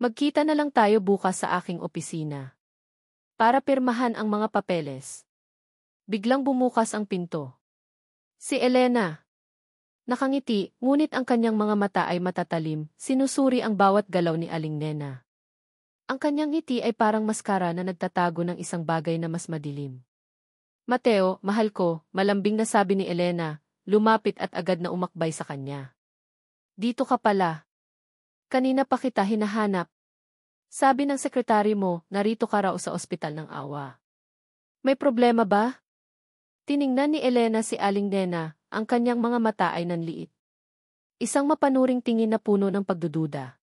Magkita na lang tayo bukas sa aking opisina. Para pirmahan ang mga papeles. Biglang bumukas ang pinto. Si Elena. Nakangiti, ngunit ang kanyang mga mata ay matatalim, sinusuri ang bawat galaw ni Aling Nena. Ang kanyang ngiti ay parang maskara na nagtatago ng isang bagay na mas madilim. Mateo, mahal ko, malambing na sabi ni Elena, lumapit at agad na umakbay sa kanya. Dito ka pala. Kanina pa kita hinahanap. Sabi ng sekretary mo, narito ka raw sa ospital ng Awa. May problema ba? Tiningnan ni Elena si Aling Nena, ang kanyang mga mata ay nanliit. Isang mapanuring tingin na puno ng pagdududa.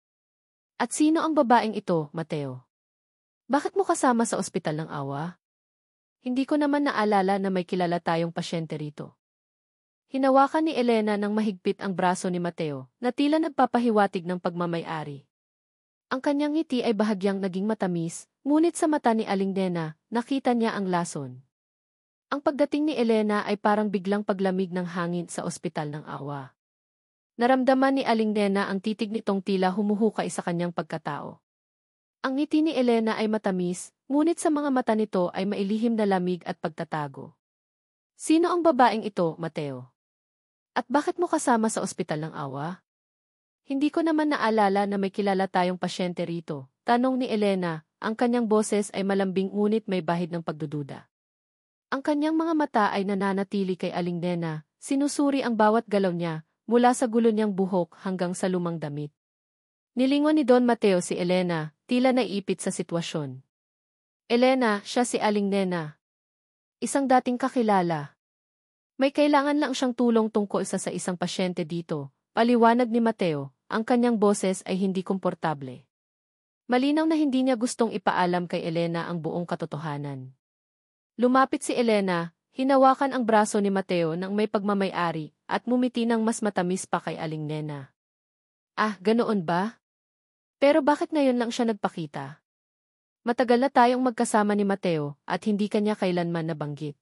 At sino ang babaeng ito, Mateo? Bakit mo kasama sa ospital ng Awa? Hindi ko naman naalala na may kilala tayong pasyente rito. Hinawakan ni Elena ng mahigpit ang braso ni Mateo, na tila nagpapahiwatig ng pagmamay-ari. Ang kanyang ngiti ay bahagyang naging matamis, ngunit sa mata ni Aling Nena, nakita niya ang lason. Ang pagdating ni Elena ay parang biglang paglamig ng hangin sa ospital ng Awa. Naramdaman ni Aling Nena ang titig nitong tila humuhukay sa kanyang pagkatao. Ang ngiti ni Elena ay matamis, ngunit sa mga mata nito ay mailihim na lamig at pagtatago. Sino ang babaeng ito, Mateo? At bakit mo kasama sa ospital ng Awa? Hindi ko naman naalala na may kilala tayong pasyente rito, tanong ni Elena, ang kanyang boses ay malambing ngunit may bahid ng pagdududa. Ang kanyang mga mata ay nananatili kay Aling Nena, sinusuri ang bawat galaw niya, mula sa gulo niyang buhok hanggang sa lumang damit. Nilingon ni Don Mateo si Elena, tila naiipit sa sitwasyon. Elena, siya si Aling Nena. Isang dating kakilala. May kailangan lang siyang tulong tungkol sa isang pasyente dito, paliwanag ni Mateo, ang kanyang boses ay hindi komportable. Malinaw na hindi niya gustong ipaalam kay Elena ang buong katotohanan. Lumapit si Elena, Hinawakan ang braso ni Mateo ng may pagmamay-ari at ngumiti ng mas matamis pa kay Aling Nena. Ah, ganoon ba? Pero bakit ngayon lang siya nagpakita? Matagal na tayong magkasama ni Mateo at hindi kanya kailanman nabanggit.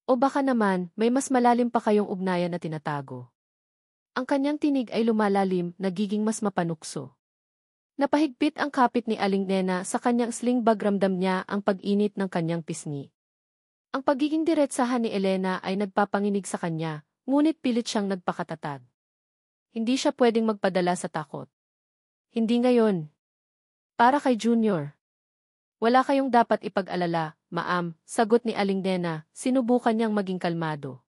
O baka naman, may mas malalim pa kayong ugnayan na tinatago. Ang kanyang tinig ay lumalalim, nagiging mas mapanukso. Napahigpit ang kapit ni Aling Nena sa kanyang sling bag, ramdam niya ang pag-init ng kanyang pisngi. Ang pagiging diretsahan ni Elena ay nagpapanginig sa kanya, ngunit pilit siyang nagpakatatag. Hindi siya pwedeng magpadala sa takot. Hindi ngayon. Para kay Junior. Wala kayong dapat ipag-alala, ma'am, sagot ni Aling Nena, sinubukan niyang maging kalmado.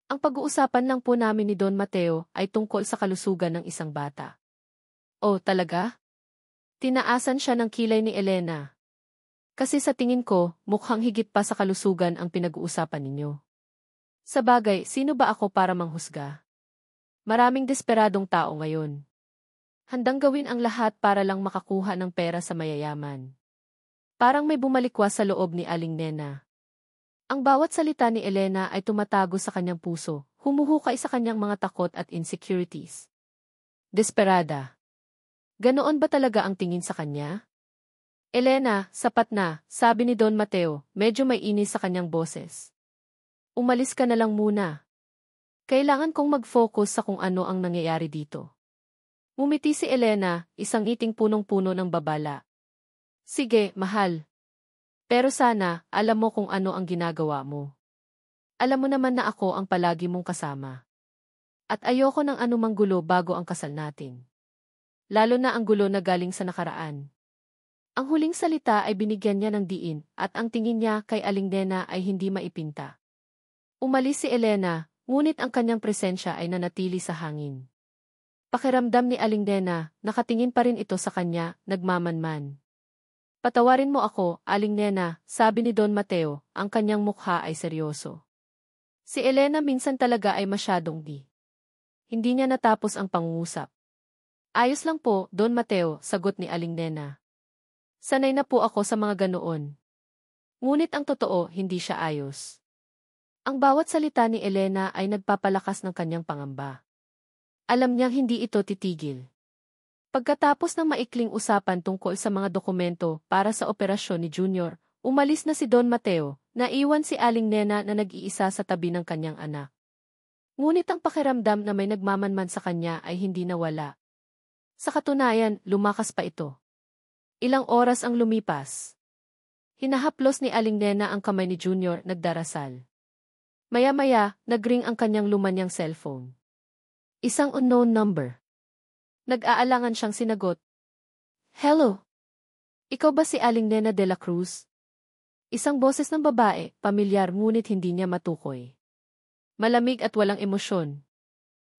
Ang pag-uusapan lang po namin ni Don Mateo ay tungkol sa kalusugan ng isang bata. Oh, talaga? Tinaasan siya ng kilay ni Elena. Kasi sa tingin ko, mukhang higit pa sa kalusugan ang pinag-uusapan ninyo. Sabagay, sino ba ako para manghusga? Maraming desperadong tao ngayon. Handang gawin ang lahat para lang makakuha ng pera sa mayayaman. Parang may bumalikwas sa loob ni Aling Nena. Ang bawat salita ni Elena ay tumatago sa kanyang puso, humuhukay sa kanyang mga takot at insecurities. Desperada. Ganoon ba talaga ang tingin sa kanya? Elena, sapat na, sabi ni Don Mateo, medyo may inis sa kanyang boses. Umalis ka na lang muna. Kailangan kong mag-focus sa kung ano ang nangyayari dito. Ngumiti si Elena, isang ngiting punong-puno ng babala. Sige, mahal. Pero sana, alam mo kung ano ang ginagawa mo. Alam mo naman na ako ang palagi mong kasama. At ayoko ng anumang gulo bago ang kasal natin. Lalo na ang gulo na galing sa nakaraan. Ang huling salita ay binigyan niya ng diin at ang tingin niya kay Aling Nena ay hindi maipinta. Umalis si Elena, ngunit ang kanyang presensya ay nanatili sa hangin. Pakiramdam ni Aling Nena, nakatingin pa rin ito sa kanya, nagmamanman. Patawarin mo ako, Aling Nena, sabi ni Don Mateo, ang kanyang mukha ay seryoso. Si Elena minsan talaga ay masyadong di. Hindi niya natapos ang pangungusap. Ayos lang po, Don Mateo, sagot ni Aling Nena. Sanay na po ako sa mga ganoon. Ngunit ang totoo, hindi siya ayos. Ang bawat salita ni Elena ay nagpapalakas ng kanyang pangamba. Alam niyang hindi ito titigil. Pagkatapos ng maikling usapan tungkol sa mga dokumento para sa operasyon ni Junior, umalis na si Don Mateo, naiwan si Aling Nena na nag-iisa sa tabi ng kanyang anak. Ngunit ang pakiramdam na may nagmamanman sa kanya ay hindi nawala. Sa katunayan, lumakas pa ito. Ilang oras ang lumipas. Hinahaplos ni Aling Nena ang kamay ni Junior, nagdarasal. Maya-maya, nagring ang kanyang lumanyang cellphone. Isang unknown number. Nag-aalangan siyang sinagot. Hello? Ikaw ba si Aling Nena de la Cruz? Isang boses ng babae, pamilyar ngunit hindi niya matukoy. Malamig at walang emosyon.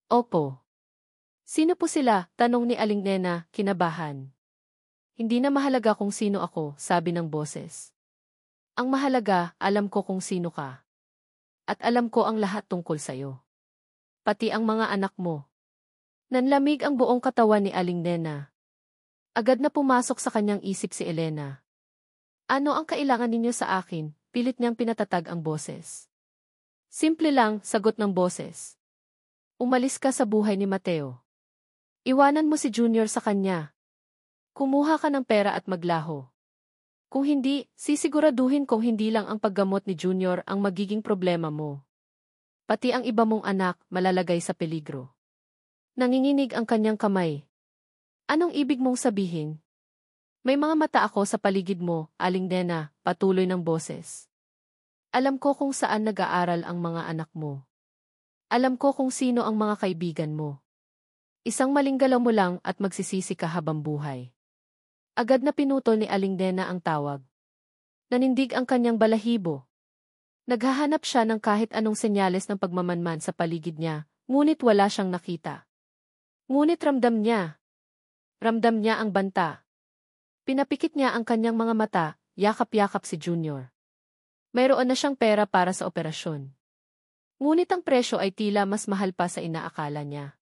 Opo. Sino po sila? Tanong ni Aling Nena, kinabahan. Hindi na mahalaga kung sino ako, sabi ng boses. Ang mahalaga, alam ko kung sino ka. At alam ko ang lahat tungkol sa'yo. Pati ang mga anak mo. Nanlamig ang buong katawan ni Aling Nena. Agad na pumasok sa kanyang isip si Elena. Ano ang kailangan ninyo sa akin? Pilit niyang pinatatag ang boses. Simple lang, sagot ng boses. Umalis ka sa buhay ni Mateo. Iwanan mo si Junior sa kanya. Kumuha ka ng pera at maglaho. Kung hindi, sisiguraduhin kong hindi lang ang paggamot ni Junior ang magiging problema mo. Pati ang iba mong anak malalagay sa peligro. Nanginginig ang kanyang kamay. Anong ibig mong sabihin? May mga mata ako sa paligid mo, Aling Nena, patuloy ng boses. Alam ko kung saan nag-aaral ang mga anak mo. Alam ko kung sino ang mga kaibigan mo. Isang maling galaw mo lang at magsisisi ka habang buhay. Agad na pinutol ni Aling Nena ang tawag. Nanindig ang kanyang balahibo. Naghahanap siya ng kahit anong senyales ng pagmamanman sa paligid niya, ngunit wala siyang nakita. Ngunit ramdam niya. Ramdam niya ang banta. Pinapikit niya ang kanyang mga mata, yakap-yakap si Junior. Mayroon na siyang pera para sa operasyon. Ngunit ang presyo ay tila mas mahal pa sa inaakala niya.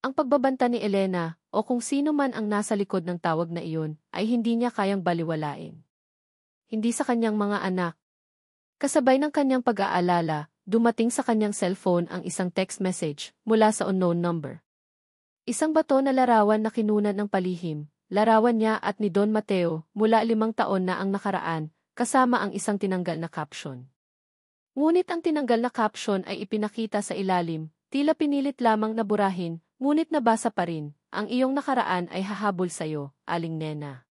Ang pagbabanta ni Elena, o kung sino man ang nasa likod ng tawag na iyon, ay hindi niya kayang baliwalain. Hindi sa kanyang mga anak. Kasabay ng kanyang pag-aalala, dumating sa kanyang cellphone ang isang text message mula sa unknown number. Isang bato na larawan na kinunan ng palihim, larawan niya at ni Don Mateo mula 5 taon na ang nakaraan, kasama ang isang tinanggal na caption. Ngunit ang tinanggal na caption ay ipinakita sa ilalim, tila pinilit lamang na burahin, ngunit nabasa pa rin, ang iyong nakaraan ay hahabol sa'yo, Aling Nena.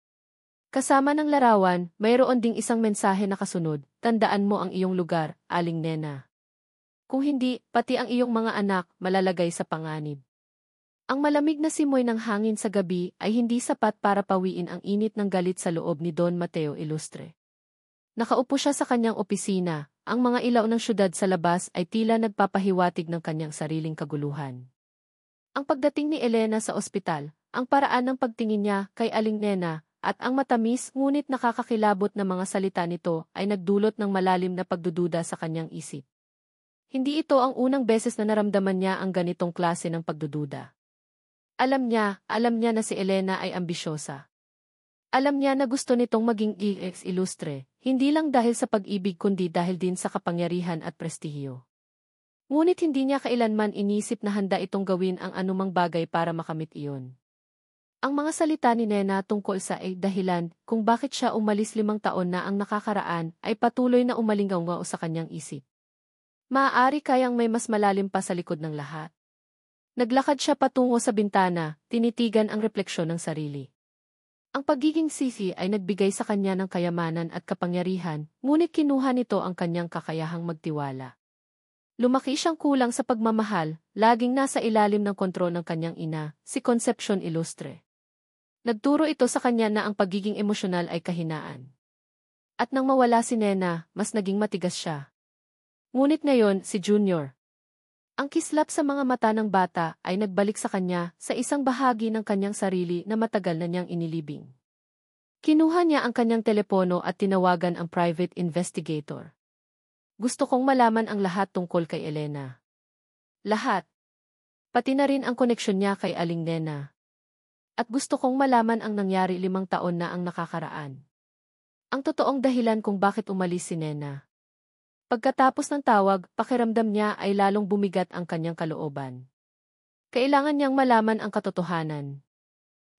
Kasama ng larawan, mayroon ding isang mensahe na kasunod, tandaan mo ang iyong lugar, Aling Nena. Kung hindi, pati ang iyong mga anak malalagay sa panganib. Ang malamig na simoy ng hangin sa gabi ay hindi sapat para pawiin ang init ng galit sa loob ni Don Mateo Ilustre. Nakaupo siya sa kanyang opisina, ang mga ilaw ng syudad sa labas ay tila nagpapahiwatig ng kanyang sariling kaguluhan. Ang pagdating ni Elena sa ospital, ang paraan ng pagtingin niya kay Aling Nena, at ang matamis ngunit nakakakilabot na mga salita nito ay nagdulot ng malalim na pagdududa sa kanyang isip. Hindi ito ang unang beses na naramdaman niya ang ganitong klase ng pagdududa. Alam niya na si Elena ay ambisyosa. Alam niya na gusto nitong maging ex ilustre, hindi lang dahil sa pag-ibig kundi dahil din sa kapangyarihan at prestihiyo. Ngunit hindi niya kailanman inisip na handa itong gawin ang anumang bagay para makamit iyon. Ang mga salita ni Nena tungkol sa dahilan kung bakit siya umalis 5 taon na ang nakakaraan ay patuloy na umalingaw-ngaw sa kanyang isip. Maaari kayang may mas malalim pa sa likod ng lahat. Naglakad siya patungo sa bintana, tinitigan ang refleksyon ng sarili. Ang pagiging sisi ay nagbigay sa kanya ng kayamanan at kapangyarihan, ngunit kinuha nito ang kanyang kakayahang magtiwala. Lumaki siyang kulang sa pagmamahal, laging nasa ilalim ng kontrol ng kanyang ina, si Concepcion Ilustre. Nagturo ito sa kanya na ang pagiging emosyonal ay kahinaan. At nang mawala si Nena, mas naging matigas siya. Ngunit ngayon, si Junior. Ang kislap sa mga mata ng bata ay nagbalik sa kanya sa isang bahagi ng kanyang sarili na matagal na niyang inilibing. Kinuha niya ang kanyang telepono at tinawagan ang private investigator. Gusto kong malaman ang lahat tungkol kay Elena. Lahat. Pati na rin ang koneksyon niya kay Aling Nena. At gusto kong malaman ang nangyari 5 taon na ang nakakaraan. Ang totoong dahilan kung bakit umalis si Nena. Pagkatapos ng tawag, pakiramdam niya ay lalong bumigat ang kanyang kalooban. Kailangan niyang malaman ang katotohanan.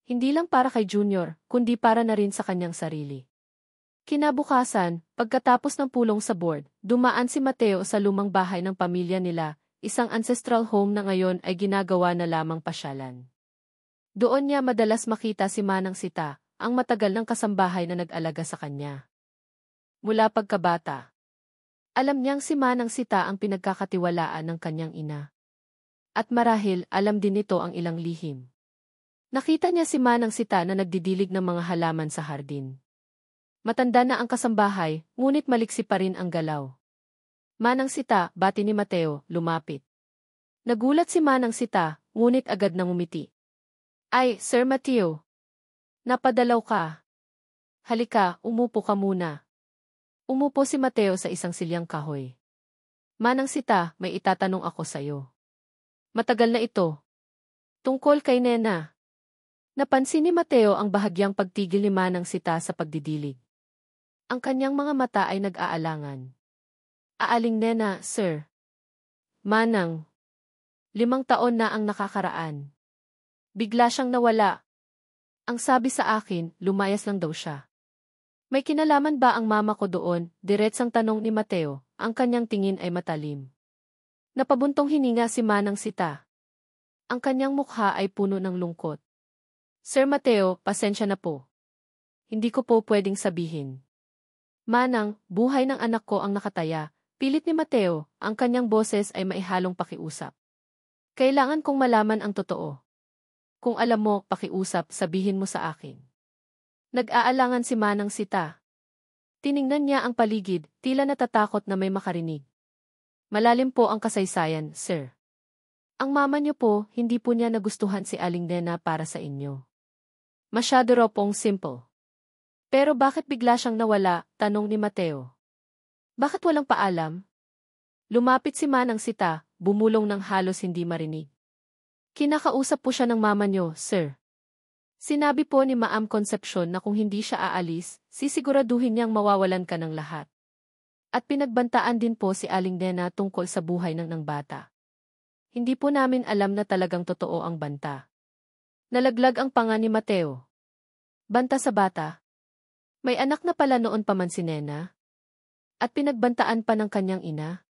Hindi lang para kay Junior, kundi para na rin sa kanyang sarili. Kinabukasan, pagkatapos ng pulong sa board, dumaan si Mateo sa lumang bahay ng pamilya nila, isang ancestral home na ngayon ay ginagawa na lamang pasyalan. Doon niya madalas makita si Manang Sita, ang matagal ng kasambahay na nag-alaga sa kanya. Mula pagkabata, alam niyang si Manang Sita ang pinagkakatiwalaan ng kanyang ina. At marahil, alam din nito ang ilang lihim. Nakita niya si Manang Sita na nagdidilig ng mga halaman sa hardin. Matanda na ang kasambahay, ngunit maliksi pa rin ang galaw. Manang Sita, bati ni Mateo, lumapit. Nagulat si Manang Sita, ngunit agad nang umiti. Ay, Sir Mateo. Napadalaw ka. Halika, umupo ka muna. Umupo si Mateo sa isang silyang kahoy. Manang Sita, may itatanong ako sa'yo. Matagal na ito. Tungkol kay Nena. Napansin ni Mateo ang bahagyang pagtigil ni Manang Sita sa pagdidilig. Ang kanyang mga mata ay nag-aalangan. Aaling Nena, sir. Manang. 5 taon na ang nakakaraan. Bigla siyang nawala. Ang sabi sa akin, lumayas lang daw siya. May kinalaman ba ang mama ko doon? Diretsang tanong ni Mateo, ang kanyang tingin ay matalim. Napabuntong hininga si Manang Sita. Ang kanyang mukha ay puno ng lungkot. Sir Mateo, pasensya na po. Hindi ko po pwedeng sabihin. Manang, buhay ng anak ko ang nakataya, pilit ni Mateo, ang kanyang boses ay maihalong pakiusap. Kailangan kong malaman ang totoo. Kung alam mo, pakiusap, sabihin mo sa akin. Nag-aalangan si Manang Sita. Tiningnan niya ang paligid, tila natatakot na may makarinig. Malalim po ang kasaysayan, sir. Ang mama niyo po, hindi po niya nagustuhan si Aling Nena para sa inyo. Masyado raw pong simple. Pero bakit bigla siyang nawala, tanong ni Mateo. Bakit walang paalam? Lumapit si Manang Sita, bumulong ng halos hindi marinig. Kinakausap po siya ng mama niyo, sir. Sinabi po ni Ma'am Concepcion na kung hindi siya aalis, sisiguraduhin niyang mawawalan ka ng lahat. At pinagbantaan din po si Aling Nena tungkol sa buhay ng bata. Hindi po namin alam na talagang totoo ang banta. Nalaglag ang panga ni Mateo. Banta sa bata. May anak na pala noon pa man si Nena. At pinagbantaan pa ng kanyang ina.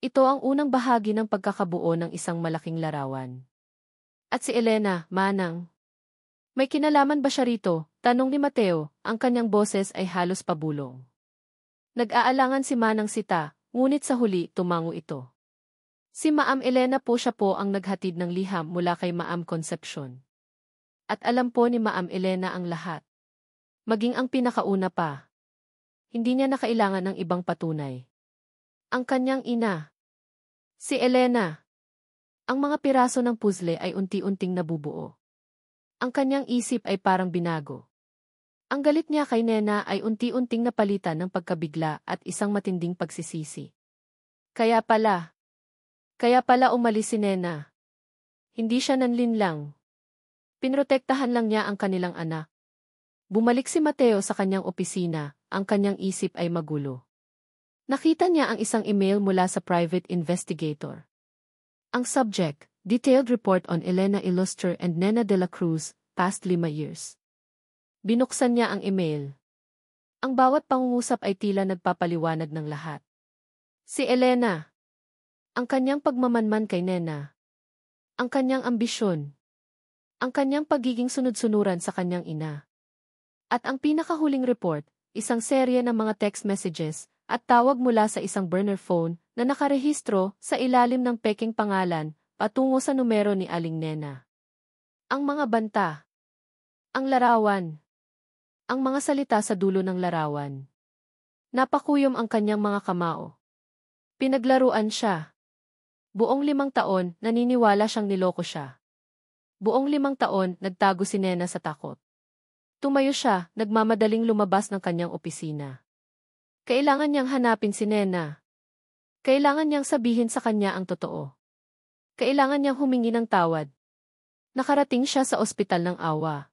Ito ang unang bahagi ng pagkakabuo ng isang malaking larawan. At si Elena, Manang. May kinalaman ba siya rito? Tanong ni Mateo, ang kanyang boses ay halos pabulong. Nag-aalangan si Manang Sita, ngunit sa huli tumango ito. Si Maam Elena po siya po ang naghatid ng liham mula kay Maam Concepcion. At alam po ni Maam Elena ang lahat. Maging ang pinakauna pa. Hindi niya na kailangan ng ibang patunay. Ang kanyang ina. Si Elena. Ang mga piraso ng puzzle ay unti-unting nabubuo. Ang kanyang isip ay parang binago. Ang galit niya kay Nena ay unti-unting napalitan ng pagkabigla at isang matinding pagsisisi. Kaya pala umalis si Nena. Hindi siya nanlinlang. Pinrotektahan lang niya ang kanilang anak. Bumalik si Mateo sa kanyang opisina, ang kanyang isip ay magulo. Nakita niya ang isang email mula sa private investigator. Ang subject, Detailed Report on Elena Ilustre and Nena de la Cruz, past 5 years. Binuksan niya ang email. Ang bawat pangungusap ay tila nagpapaliwanag ng lahat. Si Elena. Ang kanyang pagmamanman kay Nena. Ang kanyang ambisyon. Ang kanyang pagiging sunod-sunuran sa kanyang ina. At ang pinakahuling report, isang serye ng mga text messages at tawag mula sa isang burner phone na nakarehistro sa ilalim ng peking pangalan patungo sa numero ni Aling Nena. Ang mga banta. Ang larawan. Ang mga salita sa dulo ng larawan. Napakuyom ang kanyang mga kamao. Pinaglaruan siya. Buong 5 taon, naniniwala siyang niloko siya. Buong 5 taon, nagtago si Nena sa takot. Tumayo siya, nagmamadaling lumabas ng kanyang opisina. Kailangan niyang hanapin si Nena. Kailangan niyang sabihin sa kanya ang totoo. Kailangan niyang humingi ng tawad. Nakarating siya sa ospital ng Awa.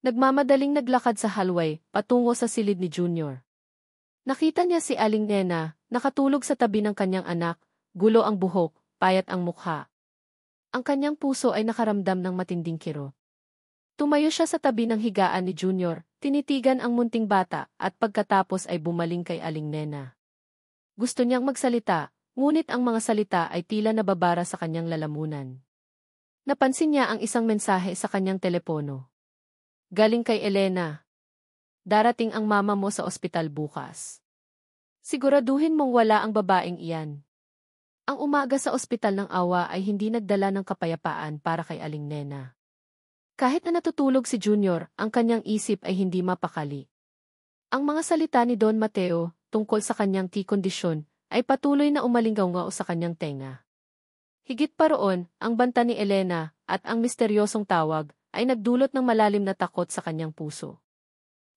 Nagmamadaling naglakad sa hallway, patungo sa silid ni Junior. Nakita niya si Aling Nena, nakatulog sa tabi ng kanyang anak, gulo ang buhok, payat ang mukha. Ang kanyang puso ay nakaramdam ng matinding kirot. Tumayo siya sa tabi ng higaan ni Junior, tinitigan ang munting bata, at pagkatapos ay bumaling kay Aling Nena. Gusto niyang magsalita, ngunit ang mga salita ay tila nababara sa kanyang lalamunan. Napansin niya ang isang mensahe sa kanyang telepono. Galing kay Elena. Darating ang mama mo sa ospital bukas. Siguraduhin mong wala ang babaeng iyan. Ang umaga sa ospital ng Awa ay hindi nagdala ng kapayapaan para kay Aling Nena. Kahit na natutulog si Junior, ang kanyang isip ay hindi mapakali. Ang mga salita ni Don Mateo tungkol sa kanyang kondisyon ay patuloy na umalinggaw-ngaw sa kanyang tenga. Higit pa roon, ang banta ni Elena at ang misteryosong tawag ay nagdulot ng malalim na takot sa kanyang puso.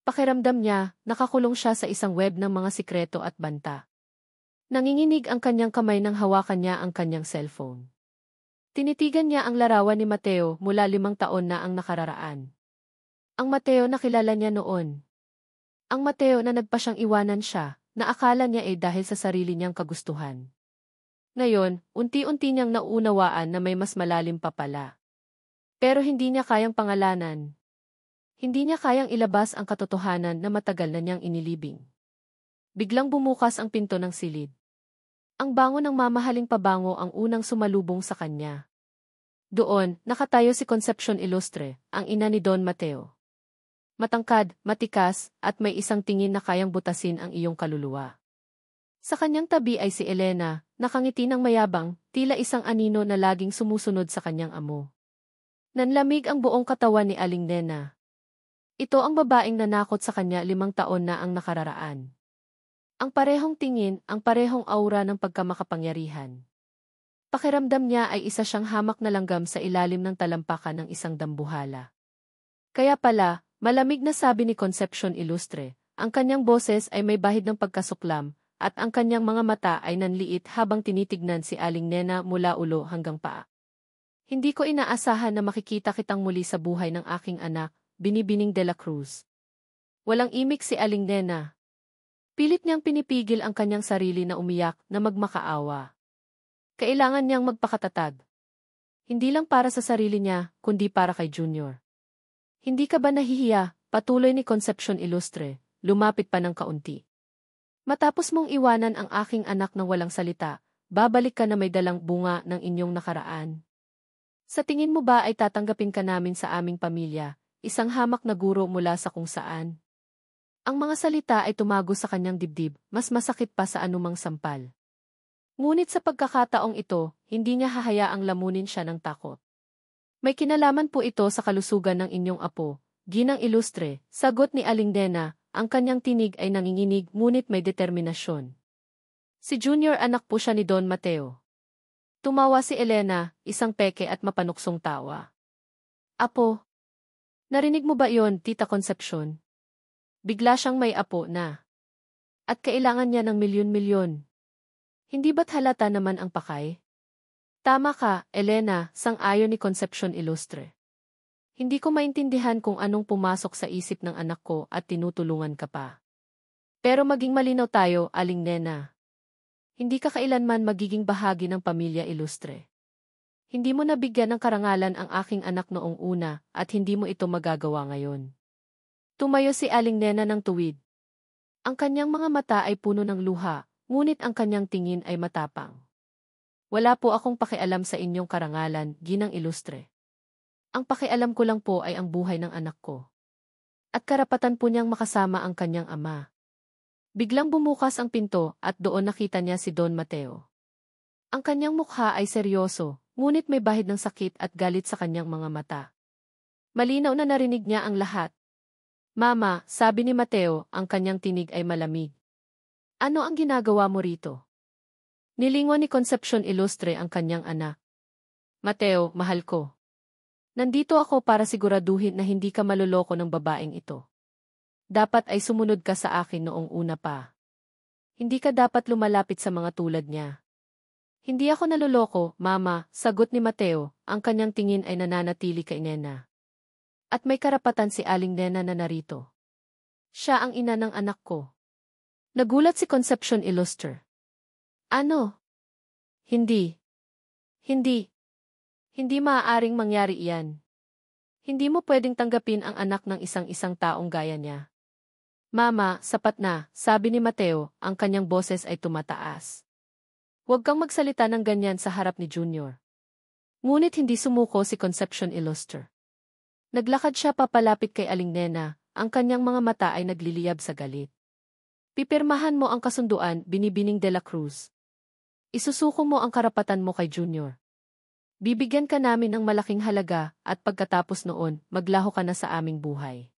Pakiramdam niya, nakakulong siya sa isang web ng mga sikreto at banta. Nanginginig ang kanyang kamay nang hawakan niya ang kanyang cellphone. Tinitigan niya ang larawan ni Mateo mula 5 taon na ang nakararaan. Ang Mateo na kilala niya noon. Ang Mateo na nagpa siyang iwanan siya, na akala niya ay dahil sa sarili niyang kagustuhan. Ngayon, unti-unti niyang nauunawaan na may mas malalim pa pala. Pero hindi niya kayang pangalanan. Hindi niya kayang ilabas ang katotohanan na matagal na niyang inilibing. Biglang bumukas ang pinto ng silid. Ang bango ng mamahaling pabango ang unang sumalubong sa kanya. Doon, nakatayo si Concepcion Ilustre, ang ina ni Don Mateo. Matangkad, matikas, at may isang tingin na kayang butasin ang iyong kaluluwa. Sa kanyang tabi ay si Elena, nakangiti ng mayabang, tila isang anino na laging sumusunod sa kanyang amo. Nanlamig ang buong katawan ni Aling Nena. Ito ang babaeng nanakot sa kanya 5 taon na ang nakararaan. Ang parehong tingin, ang parehong aura ng pagkamakapangyarihan. Pakiramdam niya ay isa siyang hamak na langgam sa ilalim ng talampakan ng isang dambuhala. Kaya pala, malamig na sabi ni Concepcion Ilustre, ang kanyang boses ay may bahid ng pagkasuklam, at ang kanyang mga mata ay nanliit habang tinitignan si Aling Nena mula ulo hanggang paa. Hindi ko inaasahan na makikita kitang muli sa buhay ng aking anak, Binibining de la Cruz. Walang imik si Aling Nena. Pilit niyang pinipigil ang kanyang sarili na umiyak na magmakaawa. Kailangan niyang magpakatatag. Hindi lang para sa sarili niya, kundi para kay Junior. Hindi ka ba nahihiya? Patuloy ni Concepcion Ilustre, lumapit pa ng kaunti. Matapos mong iwanan ang aking anak ng walang salita, babalik ka na may dalang bunga ng inyong nakaraan. Sa tingin mo ba ay tatanggapin ka namin sa aming pamilya, isang hamak na guro mula sa kung saan? Ang mga salita ay tumago sa kanyang dibdib, mas masakit pa sa anumang sampal. Ngunit sa pagkakataong ito, hindi niya hahayaang lamunin siya ng takot. May kinalaman po ito sa kalusugan ng inyong apo, Ginang Ilustre, sagot ni Aling Dena, ang kanyang tinig ay nanginginig ngunit may determinasyon. Si Junior anak po siya ni Don Mateo. Tumawa si Elena, isang peke at mapanuksong tawa. Apo, narinig mo ba yon, Tita Concepcion? Bigla siyang may apo na. At kailangan niya ng milyon-milyon. Hindi ba't halata naman ang pakay? Tama ka, Elena, sang-ayon ni Concepcion Ilustre. Hindi ko maintindihan kung anong pumasok sa isip ng anak ko at tinutulungan ka pa. Pero maging malinaw tayo, Aling Nena. Hindi ka kailanman magiging bahagi ng pamilya Ilustre. Hindi mo nabigyan ng karangalan ang aking anak noong una at hindi mo ito magagawa ngayon. Tumayo si Aling Nena ng tuwid. Ang kanyang mga mata ay puno ng luha, ngunit ang kanyang tingin ay matapang. Wala po akong pakialam sa inyong karangalan, Ginang Ilustre. Ang pakialam ko lang po ay ang buhay ng anak ko. At karapatan po niyang makasama ang kanyang ama. Biglang bumukas ang pinto at doon nakita niya si Don Mateo. Ang kanyang mukha ay seryoso, ngunit may bahid ng sakit at galit sa kanyang mga mata. Malinaw na narinig niya ang lahat. Mama, sabi ni Mateo, ang kanyang tinig ay malamig. Ano ang ginagawa mo rito? Nilingon ni Concepcion Ilustre ang kanyang anak. Mateo, mahal ko. Nandito ako para siguraduhin na hindi ka maluloko ng babaeng ito. Dapat ay sumunod ka sa akin noong una pa. Hindi ka dapat lumalapit sa mga tulad niya. Hindi ako naluloko, Mama, sagot ni Mateo, ang kanyang tingin ay nananatili kay Nena. At may karapatan si Aling Nena na narito. Siya ang ina ng anak ko. Nagulat si Concepcion Ilustre. Ano? Hindi. Hindi maaaring mangyari iyan. Hindi mo pwedeng tanggapin ang anak ng isang-isang taong gaya niya. Mama, sapat na, sabi ni Mateo, ang kanyang boses ay tumataas. Huwag kang magsalita ng ganyan sa harap ni Junior. Ngunit hindi sumuko si Concepcion Ilustre. Naglakad siya papalapit kay Aling Nena, ang kanyang mga mata ay nagliliyab sa galit. Pipirmahan mo ang kasunduan, Binibining de la Cruz. Isusuko mo ang karapatan mo kay Junior. Bibigyan ka namin ng malaking halaga at pagkatapos noon, maglaho ka na sa aming buhay.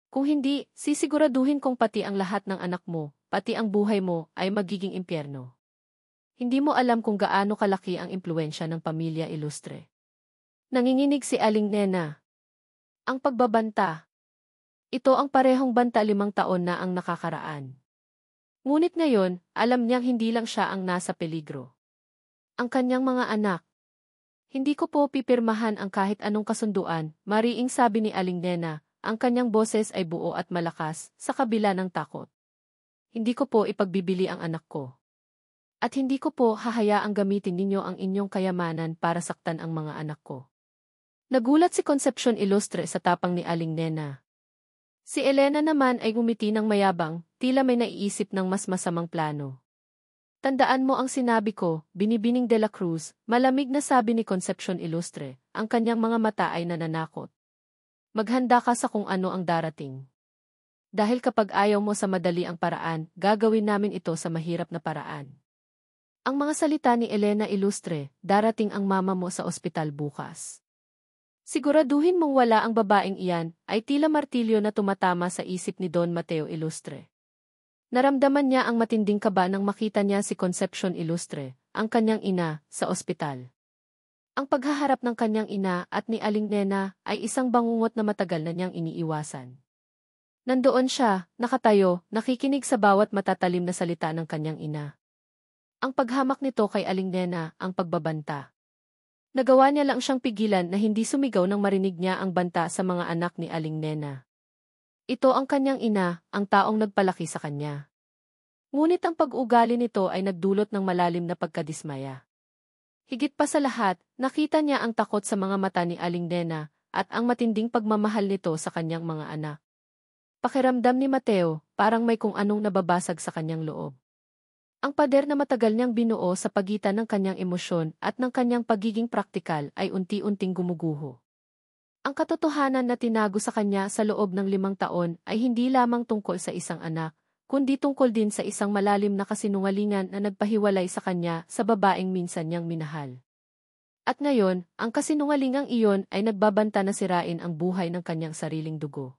Kung hindi, sisiguraduhin kong pati ang lahat ng anak mo, pati ang buhay mo, ay magiging impyerno. Hindi mo alam kung gaano kalaki ang impluwensya ng pamilya Ilustre. Nanginginig si Aling Nena. Ang pagbabanta. Ito ang parehong banta 5 taon na ang nakakaraan. Ngunit ngayon, alam niyang hindi lang siya ang nasa peligro. Ang kanyang mga anak. Hindi ko po pipirmahan ang kahit anong kasunduan, mariing sabi ni Aling Nena, ang kanyang boses ay buo at malakas, sa kabila ng takot. Hindi ko po ipagbibili ang anak ko. At hindi ko po hahayaang gamitin ninyo ang inyong kayamanan para saktan ang mga anak ko. Nagulat si Concepcion Ilustre sa tapang ni Aling Nena. Si Elena naman ay ngumiti ng mayabang, tila may naiisip ng mas masamang plano. Tandaan mo ang sinabi ko, Binibining de la Cruz, malamig na sabi ni Concepcion Ilustre, ang kanyang mga mata ay nananakot. Maghanda ka sa kung ano ang darating. Dahil kapag ayaw mo sa madali ang paraan, gagawin namin ito sa mahirap na paraan. Ang mga salita ni Elena Ilustre, darating ang mama mo sa ospital bukas. Siguraduhin mong wala ang babaeng iyan, ay tila martilyo na tumatama sa isip ni Don Mateo Ilustre. Naramdaman niya ang matinding kaba nang makita niya si Concepcion Ilustre, ang kanyang ina, sa ospital. Ang paghaharap ng kanyang ina at ni Aling Nena ay isang bangungot na matagal na niyang iniiwasan. Nandoon siya, nakatayo, nakikinig sa bawat matatalim na salita ng kanyang ina. Ang paghamak nito kay Aling Nena, ang pagbabanta. Nagawa niya lang siyang pigilan na hindi sumigaw nang marinig niya ang banta sa mga anak ni Aling Nena. Ito ang kanyang ina, ang taong nagpalaki sa kanya. Ngunit ang pag-ugali nito ay nagdulot ng malalim na pagkadismaya. Higit pa sa lahat, nakita niya ang takot sa mga mata ni Aling Nena at ang matinding pagmamahal nito sa kanyang mga anak. Pakiramdam ni Mateo, parang may kung anong nababasag sa kanyang loob. Ang pader na matagal niyang binuo sa pagitan ng kanyang emosyon at ng kanyang pagiging praktikal ay unti-unting gumuguho. Ang katotohanan na tinago sa kanya sa loob ng 5 taon ay hindi lamang tungkol sa isang anak, kundi tungkol din sa isang malalim na kasinungalingan na nagpahiwalay sa kanya sa babaeng minsan niyang minahal. At ngayon, ang kasinungalingang iyon ay nagbabanta na sirain ang buhay ng kanyang sariling dugo.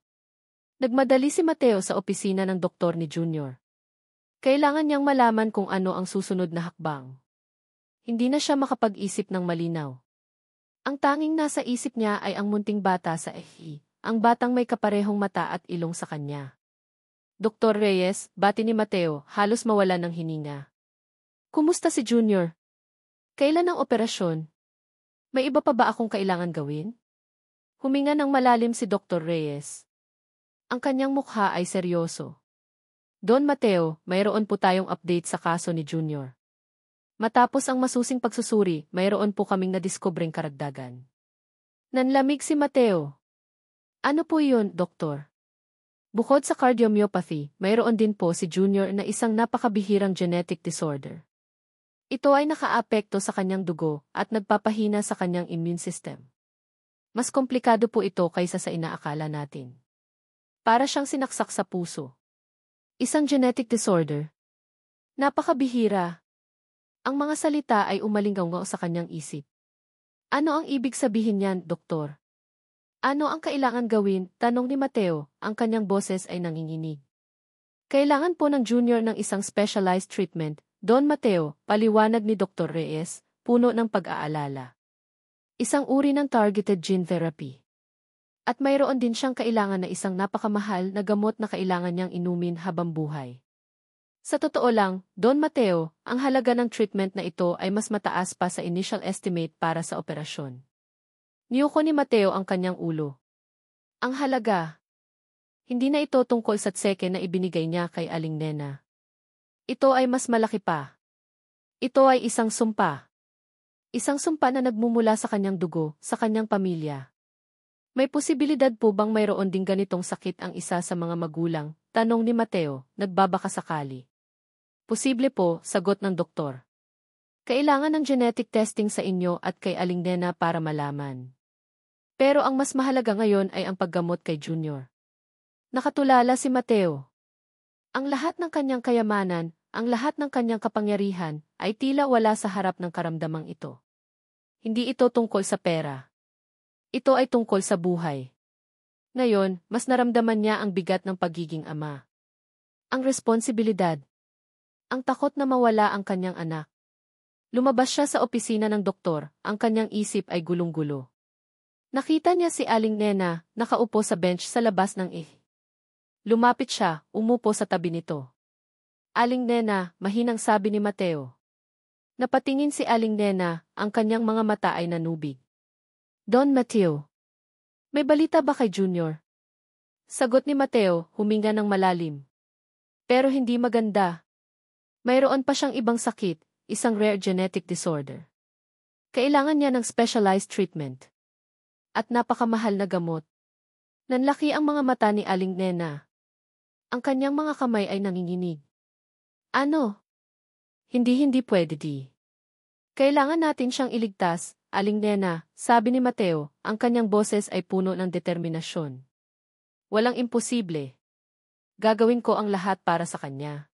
Nagmadali si Mateo sa opisina ng doktor ni Junior. Kailangan niyang malaman kung ano ang susunod na hakbang. Hindi na siya makapag-isip ng malinaw. Ang tanging nasa isip niya ay ang munting bata sa ang batang may kaparehong mata at ilong sa kanya. Dr. Reyes, bati ni Mateo, halos mawala ng hininga. Kumusta si Junior? Kailan ang operasyon? May iba pa ba akong kailangan gawin? Huminga ng malalim si Dr. Reyes. Ang kanyang mukha ay seryoso. Don Mateo, mayroon po tayong update sa kaso ni Junior. Matapos ang masusing pagsusuri, mayroon po kaming nadiskobring karagdagan. Nanlamig si Mateo. Ano po iyon, doktor? Bukod sa cardiomyopathy, mayroon din po si Junior na isang napakabihirang genetic disorder. Ito ay nakaapekto sa kanyang dugo at nagpapahina sa kanyang immune system. Mas komplikado po ito kaysa sa inaakala natin. Para siyang sinaksak sa puso. Isang genetic disorder. Napakabihira. Ang mga salita ay umalingaw sa kanyang isip. Ano ang ibig sabihin niyan, doktor? Ano ang kailangan gawin? Tanong ni Mateo, ang kanyang boses ay nanginginig. Kailangan po ng Junior ng isang specialized treatment, Don Mateo, paliwanag ni Dr. Reyes, puno ng pag-aalala. Isang uri ng targeted gene therapy. At mayroon din siyang kailangan na isang napakamahal na gamot na kailangan niyang inumin habang buhay. Sa totoo lang, Don Mateo, ang halaga ng treatment na ito ay mas mataas pa sa initial estimate para sa operasyon. Niyuko ni Mateo ang kanyang ulo. Ang halaga. Hindi na ito tungkol sa tseke na ibinigay niya kay Aling Nena. Ito ay mas malaki pa. Ito ay isang sumpa. Isang sumpa na nagmumula sa kanyang dugo, sa kanyang pamilya. May posibilidad po bang mayroon ding ganitong sakit ang isa sa mga magulang? Tanong ni Mateo, nagbabaka sakali. Posible po, sagot ng doktor. Kailangan ng genetic testing sa inyo at kay Aling Nena para malaman. Pero ang mas mahalaga ngayon ay ang paggamot kay Junior. Nakatulala si Mateo. Ang lahat ng kanyang kayamanan, ang lahat ng kanyang kapangyarihan, ay tila wala sa harap ng karamdamang ito. Hindi ito tungkol sa pera. Ito ay tungkol sa buhay. Ngayon, mas naramdaman niya ang bigat ng pagiging ama. Ang responsibilidad. Ang takot na mawala ang kanyang anak. Lumabas siya sa opisina ng doktor, ang kanyang isip ay gulong-gulo. Nakita niya si Aling Nena, nakaupo sa bench sa labas ng Lumapit siya, umupo sa tabi nito. Aling Nena, mahinang sabi ni Mateo. Napatingin si Aling Nena, ang kanyang mga mata ay nanubig. Don Mateo. May balita ba kay Junior? Sagot ni Mateo, huminga ng malalim. Pero hindi maganda. Mayroon pa siyang ibang sakit, isang rare genetic disorder. Kailangan niya ng specialized treatment. At napakamahal na gamot. Nanlaki ang mga mata ni Aling Nena. Ang kanyang mga kamay ay nanginginig. Ano? Hindi pwede di. Kailangan natin siyang iligtas, Aling Nena, sabi ni Mateo, ang kanyang boses ay puno ng determinasyon. Walang imposible. Gagawin ko ang lahat para sa kanya.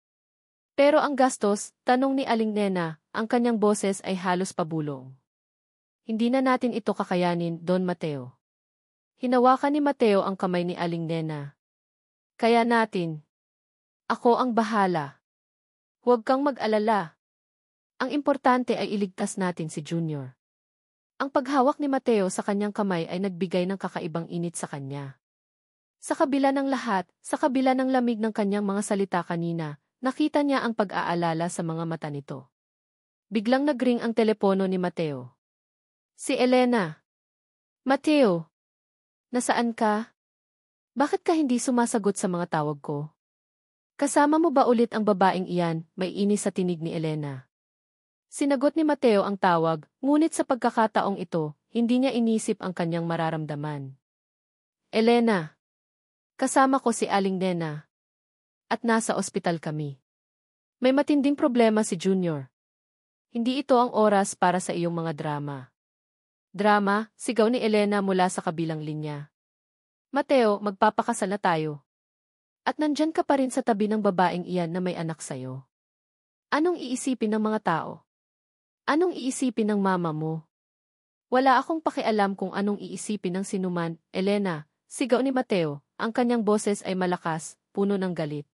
Pero ang gastos, tanong ni Aling Nena, ang kanyang boses ay halos pabulong. Hindi na natin ito kakayanin, Don Mateo. Hinawakan ni Mateo ang kamay ni Aling Nena. Kaya natin. Ako ang bahala. Huwag kang mag-alala. Ang importante ay iligtas natin si Junior. Ang paghawak ni Mateo sa kanyang kamay ay nagbigay ng kakaibang init sa kanya. Sa kabila ng lahat, sa kabila ng lamig ng kanyang mga salita kanina, nakita niya ang pag-aalala sa mga mata nito. Biglang nagring ang telepono ni Mateo. Si Elena. Mateo. Nasaan ka? Bakit ka hindi sumasagot sa mga tawag ko? Kasama mo ba ulit ang babaeng iyan? May inis sa tinig ni Elena. Sinagot ni Mateo ang tawag, ngunit sa pagkakataong ito, hindi niya inisip ang kanyang mararamdaman. Elena, kasama ko si Aling Nena. At nasa ospital kami. May matinding problema si Junior. Hindi ito ang oras para sa iyong mga drama. Drama, sigaw ni Elena mula sa kabilang linya. Mateo, magpapakasal na tayo. At nandyan ka pa rin sa tabi ng babaeng iyan na may anak sa'yo. Anong iisipin ng mga tao? Anong iisipin ng mama mo? Wala akong pakialam kung anong iisipin ng sinuman, Elena, sigaw ni Mateo, ang kanyang boses ay malakas, puno ng galit.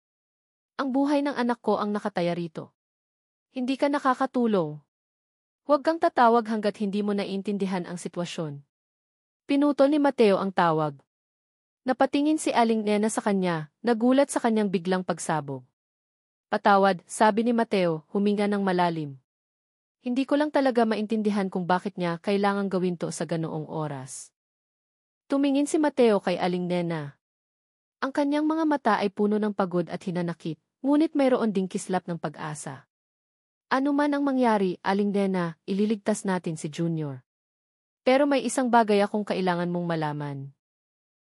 Ang buhay ng anak ko ang nakataya rito. Hindi ka nakakatulong. Huwag kang tatawag hanggat hindi mo naiintindihan ang sitwasyon. Pinutol ni Mateo ang tawag. Napatingin si Aling Nena sa kanya, nagulat sa kanyang biglang pagsabog. Patawad, sabi ni Mateo, huminga ng malalim. Hindi ko lang talaga maintindihan kung bakit niya kailangang gawin to sa ganoong oras. Tumingin si Mateo kay Aling Nena. Ang kanyang mga mata ay puno ng pagod at hinanakit, ngunit mayroon ding kislap ng pag-asa. Ano man ang mangyari, Aling Nena, ililigtas natin si Junior. Pero may isang bagay akong kailangan mong malaman.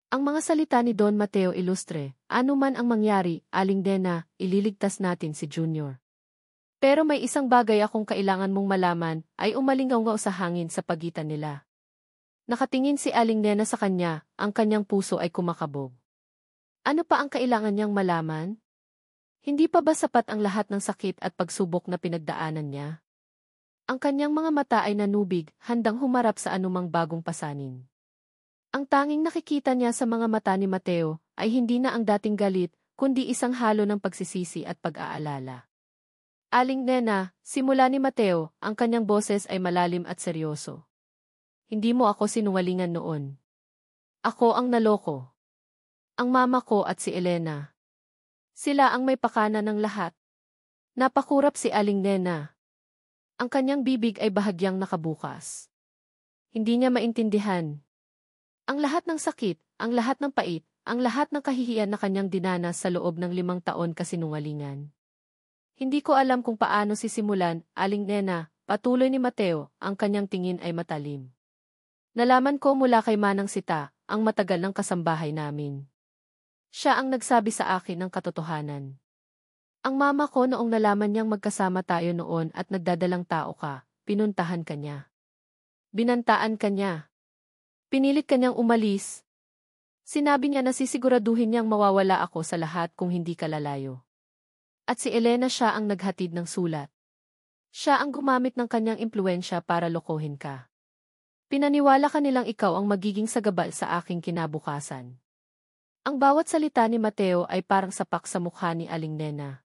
Ang mga salita ni Don Mateo Ilustre, ano man ang mangyari, Aling Nena, ililigtas natin si Junior. Pero may isang bagay akong kailangan mong malaman, ay umalingaw sa hangin sa pagitan nila. Nakatingin si Aling Nena sa kanya, ang kanyang puso ay kumakabog. Ano pa ang kailangan niyang malaman? Hindi pa ba sapat ang lahat ng sakit at pagsubok na pinagdaanan niya? Ang kanyang mga mata ay nanubig, handang humarap sa anumang bagong pasanin. Ang tanging nakikita niya sa mga mata ni Mateo ay hindi na ang dating galit, kundi isang halo ng pagsisisi at pag-aalala. Aling Nena, simula ni Mateo, ang kanyang boses ay malalim at seryoso. Hindi mo ako sinungalingan noon. Ako ang naloko. Ang mama ko at si Elena. Sila ang may pakana ng lahat. Napakurap si Aling Nena. Ang kanyang bibig ay bahagyang nakabukas. Hindi niya maintindihan. Ang lahat ng sakit, ang lahat ng pait, ang lahat ng kahihiyan na kanyang dinanas sa loob ng 5 taon kasinungalingan. Hindi ko alam kung paano sisimulan, Aling Nena, patuloy ni Mateo, ang kanyang tingin ay matalim. Nalaman ko mula kay Manang Sita, ang matagal ng kasambahay namin. Siya ang nagsabi sa akin ng katotohanan. Ang mama ko noong nalaman niyang magkasama tayo noon at nagdadalang tao ka, pinuntahan ka niya. Binantaan ka niya. Pinilit ka niyang umalis. Sinabi niya na sisiguraduhin niyang mawawala ako sa lahat kung hindi ka lalayo. At si Elena siya ang naghatid ng sulat. Siya ang gumamit ng kanyang impluensya para lokohin ka. Pinaniwala ka nilang ikaw ang magiging sagabal sa aking kinabukasan. Ang bawat salita ni Mateo ay parang sapak sa mukha ni Aling Nena.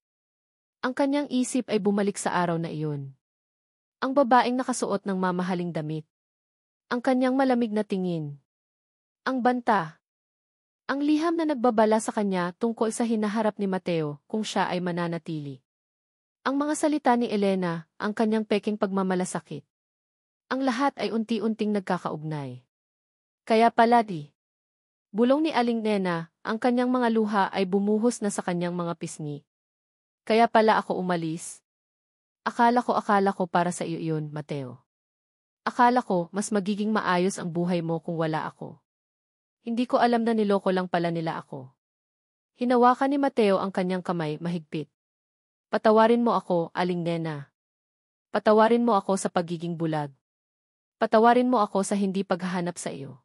Ang kanyang isip ay bumalik sa araw na iyon. Ang babaeng nakasuot ng mamahaling damit. Ang kanyang malamig na tingin. Ang banta. Ang liham na nagbabala sa kanya tungkol sa hinaharap ni Mateo kung siya ay mananatili. Ang mga salita ni Elena, ang kanyang peking pagmamalasakit. Ang lahat ay unti-unting nagkakaugnay. Kaya pala bulong ni Aling Nena, ang kanyang mga luha ay bumuhos na sa kanyang mga pisngi. Kaya pala ako umalis. Akala ko para sa iyo iyon, Mateo. Akala ko mas magiging maayos ang buhay mo kung wala ako. Hindi ko alam na niloko lang pala nila ako. Hinawakan ni Mateo ang kanyang kamay mahigpit. Patawarin mo ako, Aling Nena. Patawarin mo ako sa pagiging bulag. Patawarin mo ako sa hindi paghahanap sa iyo.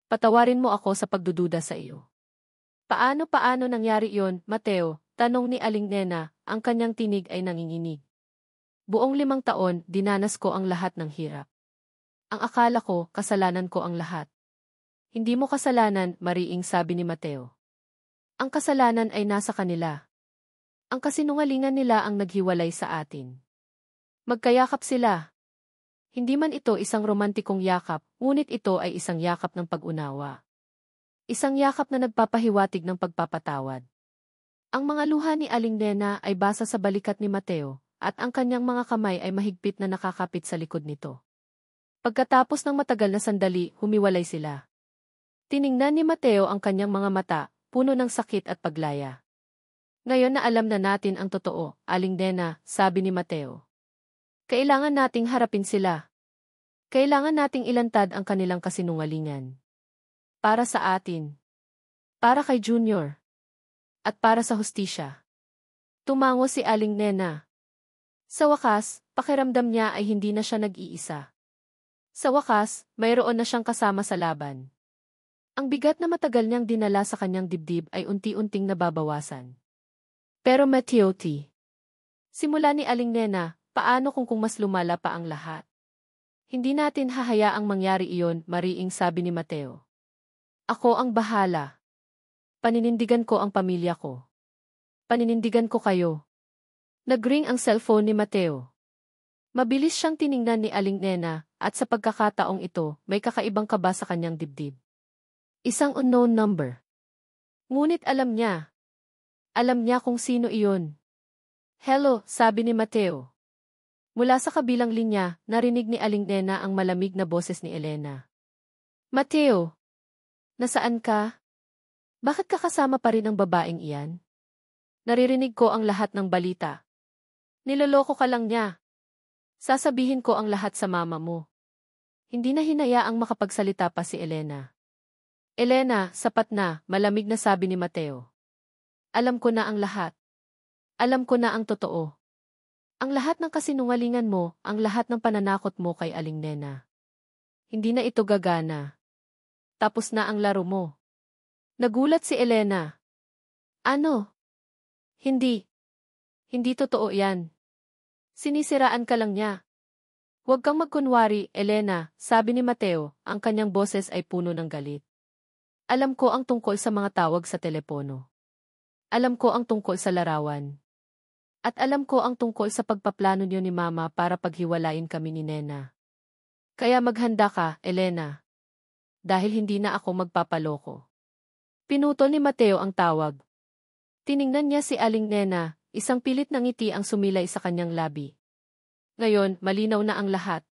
Patawarin mo ako sa pagdududa sa iyo. Paano nangyari iyon, Mateo? Tanong ni Aling Nena, ang kanyang tinig ay nanginginig. Buong 5 taon, dinanas ko ang lahat ng hirap. Ang akala ko, kasalanan ko ang lahat. Hindi mo kasalanan, Mariing, sabi ni Mateo. Ang kasalanan ay nasa kanila. Ang kasinungalingan nila ang naghiwalay sa atin. Magkayakap sila. Hindi man ito isang romantikong yakap, ngunit ito ay isang yakap ng pag-unawa. Isang yakap na nagpapahiwatig ng pagpapatawad. Ang mga luha ni Aling Nena ay basa sa balikat ni Mateo, at ang kanyang mga kamay ay mahigpit na nakakapit sa likod nito. Pagkatapos ng matagal na sandali, humiwalay sila. Tiningnan ni Mateo ang kanyang mga mata, puno ng sakit at paglaya. Ngayon na alam na natin ang totoo, Aling Nena, sabi ni Mateo. Kailangan nating harapin sila. Kailangan nating ilantad ang kanilang kasinungalingan. Para sa atin. Para kay Junior. At para sa hustisya. Tumango si Aling Nena. Sa wakas, pakiramdam niya ay hindi na siya nag-iisa. Sa wakas, mayroon na siyang kasama sa laban. Ang bigat na matagal niyang dinala sa kanyang dibdib ay unti-unting nababawasan. Pero Mateo T. Simula ni Aling Nena, paano kung mas lumala pa ang lahat? Hindi natin hahayaang mangyari iyon, mariing sabi ni Mateo. Ako ang bahala. Paninindigan ko ang pamilya ko. Paninindigan ko kayo. Nagring ang cellphone ni Mateo. Mabilis siyang tiningnan ni Aling Nena, at sa pagkakataong ito, may kakaibang kaba sa kanyang dibdib. Isang unknown number. Ngunit alam niya. Alam niya kung sino iyon. Hello, sabi ni Mateo. Mula sa kabilang linya, narinig ni Aling Nena ang malamig na boses ni Elena. Mateo! Nasaan ka? Bakit kasama pa rin ang babaeng iyan? Naririnig ko ang lahat ng balita. Niloloko ka lang niya. Sasabihin ko ang lahat sa mama mo. Hindi na hinayaang makapagsalita pa si Elena. Elena, sapat na, malamig na sabi ni Mateo. Alam ko na ang lahat. Alam ko na ang totoo. Ang lahat ng kasinungalingan mo, ang lahat ng pananakot mo kay Aling Nena. Hindi na ito gagana. Tapos na ang laro mo. Nagulat si Elena. Ano? Hindi. Hindi totoo yan. Sinisiraan ka lang niya. Huwag kang magkunwari, Elena, sabi ni Mateo, ang kanyang boses ay puno ng galit. Alam ko ang tungkol sa mga tawag sa telepono. Alam ko ang tungkol sa larawan. At alam ko ang tungkol sa pagpaplano niyo ni Mama para paghiwalayin kami ni Nena. Kaya maghanda ka, Elena. Dahil hindi na ako magpapaloko. Pinutol ni Mateo ang tawag. Tiningnan niya si Aling Nena, isang pilit na ngiti ang sumilay sa kanyang labi. Ngayon, malinaw na ang lahat.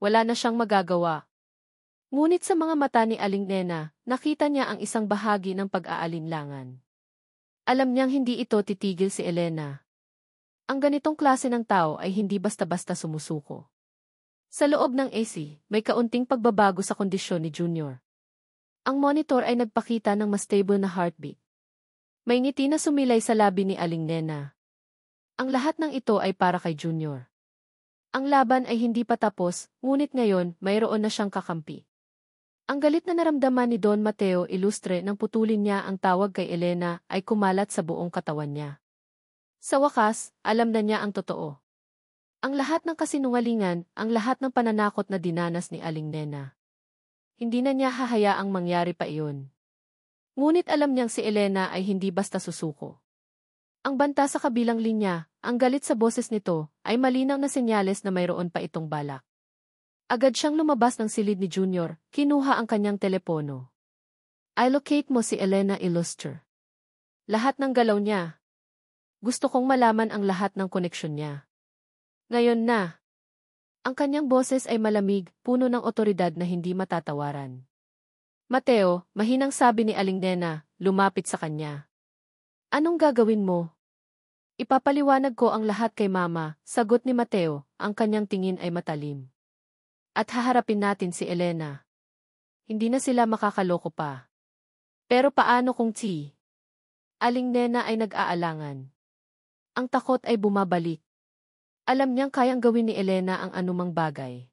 Wala na siyang magagawa. Ngunit sa mga mata ni Aling Nena, nakita niya ang isang bahagi ng pag-aalinlangan. Alam niyang hindi ito titigil si Elena. Ang ganitong klase ng tao ay hindi basta-basta sumusuko. Sa loob ng AC, may kaunting pagbabago sa kondisyon ni Junior. Ang monitor ay nagpakita ng mas stable na heartbeat. May ngiti na sumilay sa labi ni Aling Nena. Ang lahat ng ito ay para kay Junior. Ang laban ay hindi pa tapos, ngunit ngayon mayroon na siyang kakampi. Ang galit na naramdaman ni Don Mateo Ilustre nang putulin niya ang tawag kay Elena ay kumalat sa buong katawan niya. Sa wakas, alam na niya ang totoo. Ang lahat ng kasinungalingan, ang lahat ng pananakot na dinanas ni Aling Nena. Hindi na niya hahayaang mangyari pa iyon. Ngunit alam niyang si Elena ay hindi basta susuko. Ang banta sa kabilang linya, ang galit sa boses nito, ay malinaw na senyales na mayroon pa itong balak. Agad siyang lumabas ng silid ni Junior, kinuha ang kanyang telepono. I-locate mo si Elena Ilustre. Lahat ng galaw niya. Gusto kong malaman ang lahat ng koneksyon niya. Ngayon na. Ang kanyang boses ay malamig, puno ng otoridad na hindi matatawaran. Mateo, mahinang sabi ni Aling Nena, lumapit sa kanya. Anong gagawin mo? Ipapaliwanag ko ang lahat kay Mama, sagot ni Mateo, ang kanyang tingin ay matalim. At haharapin natin si Elena. Hindi na sila makakaloko pa. Pero paano kung Aling Nena ay nag-aalangan. Ang takot ay bumabalik. Alam niyang kayang gawin ni Elena ang anumang bagay.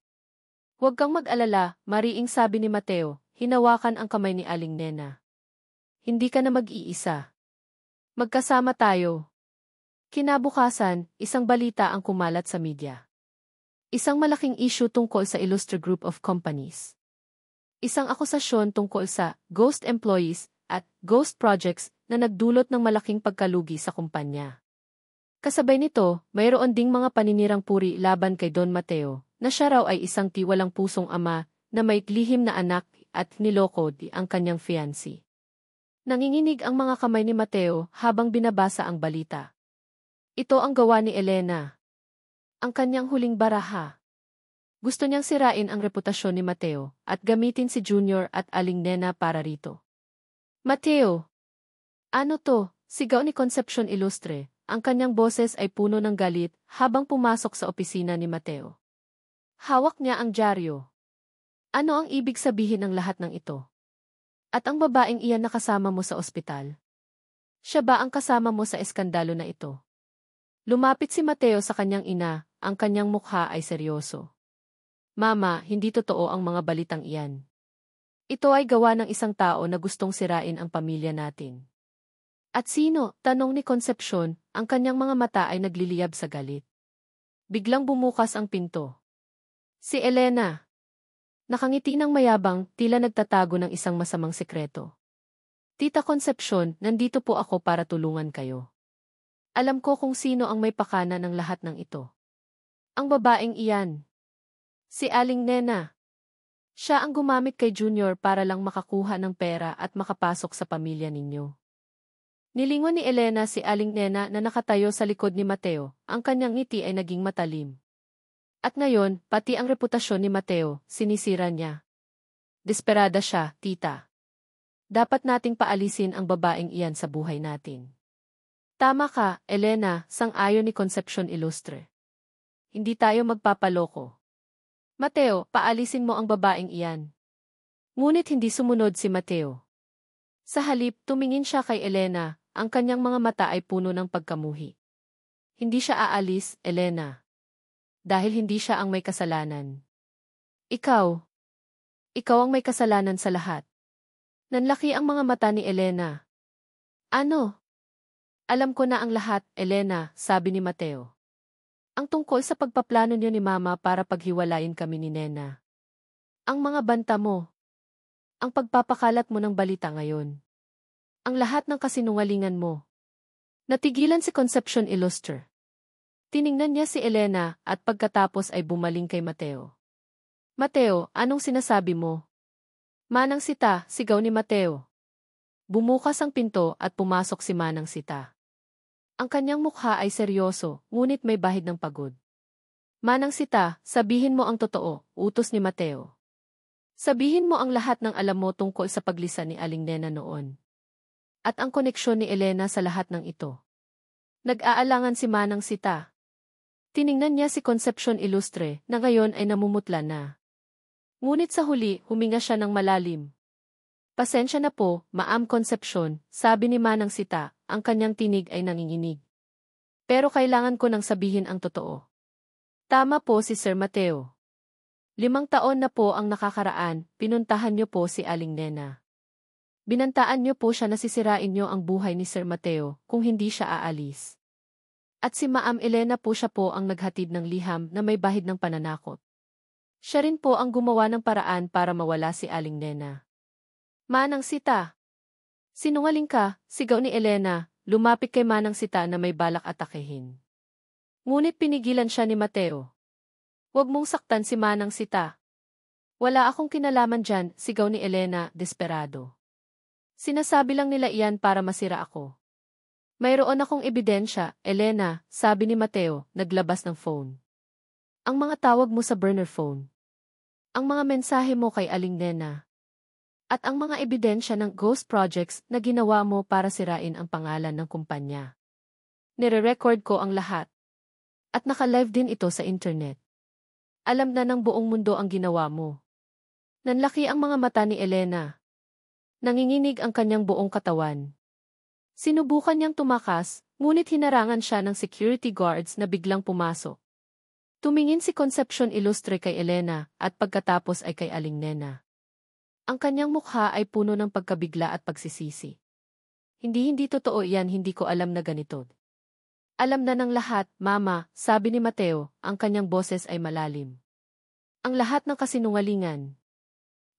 Huwag kang mag-alala, mariing sabi ni Mateo, hinawakan ang kamay ni Aling Nena. Hindi ka na mag-iisa. Magkasama tayo. Kinabukasan, isang balita ang kumalat sa media. Isang malaking issue tungkol sa Ilustre Group of Companies. Isang akusasyon tungkol sa ghost employees at ghost projects na nagdulot ng malaking pagkalugi sa kumpanya. Kasabay nito, mayroon ding mga paninirang puri laban kay Don Mateo, na siya raw ay isang tiwalang pusong ama na may lihim na anak at niloko ang kanyang fiancé. Nanginginig ang mga kamay ni Mateo habang binabasa ang balita. Ito ang gawa ni Elena. Ang kanyang huling baraha. Gusto niyang sirain ang reputasyon ni Mateo at gamitin si Junior at Aling Nena para rito. Mateo! Ano to? Sigaw ni Concepcion Ilustre, ang kanyang boses ay puno ng galit habang pumasok sa opisina ni Mateo. Hawak niya ang dyaryo. Ano ang ibig sabihin ng lahat ng ito? At ang babaeng iyan na kasama mo sa ospital? Siya ba ang kasama mo sa eskandalo na ito? Lumapit si Mateo sa kanyang ina, ang kanyang mukha ay seryoso. Mama, hindi totoo ang mga balitang iyan. Ito ay gawa ng isang tao na gustong sirain ang pamilya natin. At sino? Tanong ni Concepcion, ang kanyang mga mata ay nagliliyab sa galit. Biglang bumukas ang pinto. Si Elena. Nakangiti ng mayabang, tila nagtatago ng isang masamang sekreto. Tita Concepcion, nandito po ako para tulungan kayo. Alam ko kung sino ang may pakana ng lahat ng ito. Ang babaeng iyan. Si Aling Nena. Siya ang gumamit kay Junior para lang makakuha ng pera at makapasok sa pamilya ninyo. Nilingon ni Elena si Aling Nena na nakatayo sa likod ni Mateo, ang kanyang ngiti ay naging matalim. At ngayon, pati ang reputasyon ni Mateo, sinisira niya. Desperada siya, tita. Dapat nating paalisin ang babaeng iyan sa buhay natin. Tama ka, Elena, sang-ayon ni Concepcion Ilustre. Hindi tayo magpapaloko. Mateo, paalisin mo ang babaeng iyan. Ngunit hindi sumunod si Mateo. Sa halip, tumingin siya kay Elena, ang kanyang mga mata ay puno ng pagkamuhi. Hindi siya aalis, Elena. Dahil hindi siya ang may kasalanan. Ikaw ang may kasalanan sa lahat. Nanlaki ang mga mata ni Elena. Ano? Alam ko na ang lahat, Elena, sabi ni Mateo. Ang tungkol sa pagpaplano niyo ni Mama para paghiwalayin kami ni Nena. Ang mga banta mo. Ang pagpapakalat mo ng balita ngayon. Ang lahat ng kasinungalingan mo. Natigilan si Concepcion Ilustre. Tiningnan niya si Elena at pagkatapos ay bumaling kay Mateo. Mateo, anong sinasabi mo? Manang Sita, sigaw ni Mateo. Bumukas ang pinto at pumasok si Manang Sita. Ang kanyang mukha ay seryoso, ngunit may bahid ng pagod. Manang Sita, sabihin mo ang totoo, utos ni Mateo. Sabihin mo ang lahat ng alam mo tungkol sa paglisan ni Aling Nena noon. At ang koneksyon ni Elena sa lahat ng ito. Nag-aalangan si Manang Sita. Tiningnan niya si Concepcion Ilustre na ngayon ay namumutla na. Ngunit sa huli, huminga siya ng malalim. Pasensya na po, Ma'am Concepcion, sabi ni Manang Sita, ang kanyang tinig ay nanginginig. Pero kailangan ko nang sabihin ang totoo. Tama po si Sir Mateo. 5 taon na po ang nakakaraan, pinuntahan niyo po si Aling Nena. Binantaan niyo po siya na sisirain niyo ang buhay ni Sir Mateo kung hindi siya aalis. At si Ma'am Elena po siya po ang naghatid ng liham na may bahid ng pananakot. Siya rin po ang gumawa ng paraan para mawala si Aling Nena. Manang Sita. Sinungaling ka, sigaw ni Elena, lumapit kay Manang Sita na may balak atakehin. Ngunit pinigilan siya ni Mateo. Huwag mong saktan si Manang Sita. Wala akong kinalaman dyan, sigaw ni Elena, desperado. Sinasabi lang nila iyan para masira ako. Mayroon akong ebidensya, Elena, sabi ni Mateo, naglabas ng phone. Ang mga tawag mo sa burner phone. Ang mga mensahe mo kay Aling Nena. At ang mga ebidensya ng ghost projects na ginawa mo para sirain ang pangalan ng kumpanya. Nire-record ko ang lahat. At naka-live din ito sa internet. Alam na ng buong mundo ang ginawa mo. Nanlaki ang mga mata ni Elena. Nanginginig ang kanyang buong katawan. Sinubukan niyang tumakas, ngunit hinarangan siya ng security guards na biglang pumasok. Tumingin si Concepcion Ilustre kay Elena at pagkatapos ay kay Aling Nena. Ang kanyang mukha ay puno ng pagkabigla at pagsisisi. Hindi totoo yan, hindi ko alam na ganito. Alam na ng lahat, Mama, sabi ni Mateo, ang kanyang boses ay malalim. Ang lahat ng kasinungalingan.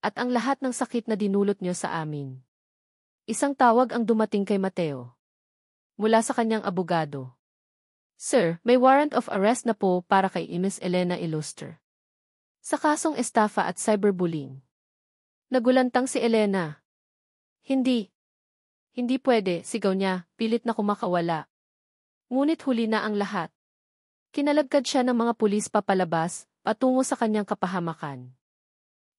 At ang lahat ng sakit na dinulot niyo sa amin. Isang tawag ang dumating kay Mateo. Mula sa kanyang abogado. Sir, may warrant of arrest na po para kay Miss Elena Ilustre. Sa kasong estafa at cyberbullying. Nagulantang si Elena. Hindi pwede, sigaw niya, pilit na kumakawala. Ngunit huli na ang lahat. Kinalagkad siya ng mga pulis papalabas, patungo sa kanyang kapahamakan.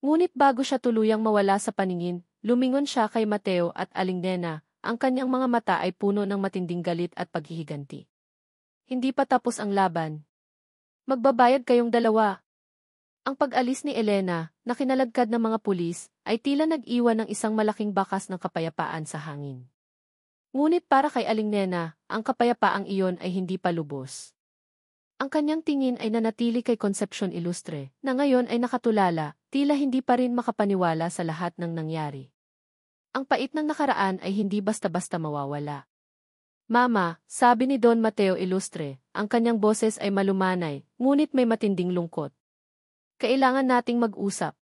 Ngunit bago siya tuluyang mawala sa paningin, lumingon siya kay Mateo at Aling Nena, ang kanyang mga mata ay puno ng matinding galit at paghihiganti. Hindi pa tapos ang laban. Magbabayad kayong dalawa. Ang pag-alis ni Elena, na kinaladkad ng mga pulis, ay tila nag-iwan ng isang malaking bakas ng kapayapaan sa hangin. Ngunit para kay Aling Nena, ang kapayapaang iyon ay hindi pa lubos. Ang kanyang tingin ay nanatili kay Concepcion Ilustre, na ngayon ay nakatulala, tila hindi pa rin makapaniwala sa lahat ng nangyari. Ang pait ng nakaraan ay hindi basta-basta mawawala. Mama, sabi ni Don Mateo Ilustre, ang kanyang boses ay malumanay, ngunit may matinding lungkot. Kailangan nating mag-usap.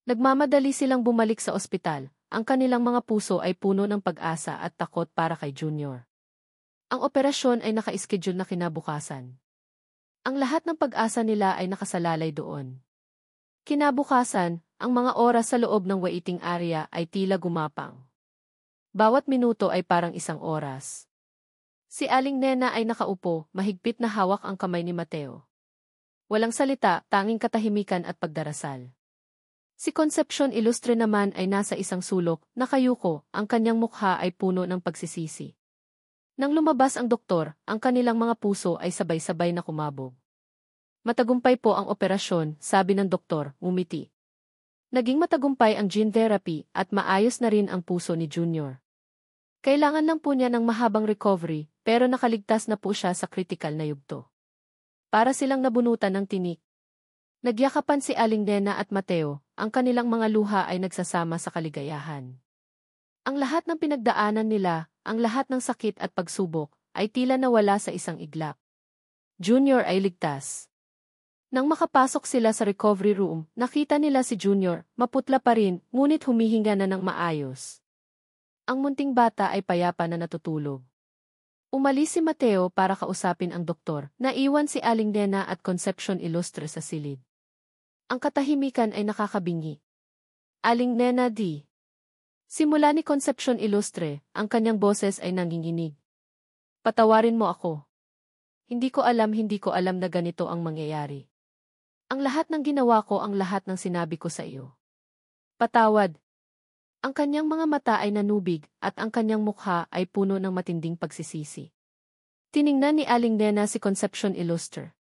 Nagmamadali silang bumalik sa ospital, ang kanilang mga puso ay puno ng pag-asa at takot para kay Junior. Ang operasyon ay naka-schedule na kinabukasan. Ang lahat ng pag-asa nila ay nakasalalay doon. Kinabukasan, ang mga oras sa loob ng waiting area ay tila gumapang. Bawat minuto ay parang isang oras. Si Aling Nena ay nakaupo, mahigpit na hawak ang kamay ni Mateo. Walang salita, tanging katahimikan at pagdarasal. Si Concepcion Ilustre naman ay nasa isang sulok, nakayuko, ang kanyang mukha ay puno ng pagsisisi. Nang lumabas ang doktor, ang kanilang mga puso ay sabay-sabay na kumabog. Matagumpay po ang operasyon, sabi ng doktor, ngumiti. Naging matagumpay ang gene therapy at maayos na rin ang puso ni Junior. Kailangan lang po niya ng mahabang recovery, pero nakaligtas na po siya sa critical na yugto. Para silang nabunutan ng tinik. Nagyakapan si Aling Nena at Mateo, ang kanilang mga luha ay nagsasama sa kaligayahan. Ang lahat ng pinagdaanan nila, ang lahat ng sakit at pagsubok, ay tila nawala sa isang iglap. Junior ay ligtas. Nang makapasok sila sa recovery room, nakita nila si Junior, maputla pa rin, ngunit humihinga na ng maayos. Ang munting bata ay payapa na natutulog. Umalis si Mateo para kausapin ang doktor, naiwan si Aling Nena at Concepcion Ilustre sa silid. Ang katahimikan ay nakakabingi. Aling Nena di. Simula ni Concepcion Ilustre, ang kanyang boses ay nanginginig. Patawarin mo ako. Hindi ko alam na ganito ang mangyayari. Ang lahat ng ginawa ko, ang lahat ng sinabi ko sa iyo. Patawad. Ang kanyang mga mata ay nanubig at ang kanyang mukha ay puno ng matinding pagsisisi. Tiningnan ni Aling Nena si Concepcion Ilustre.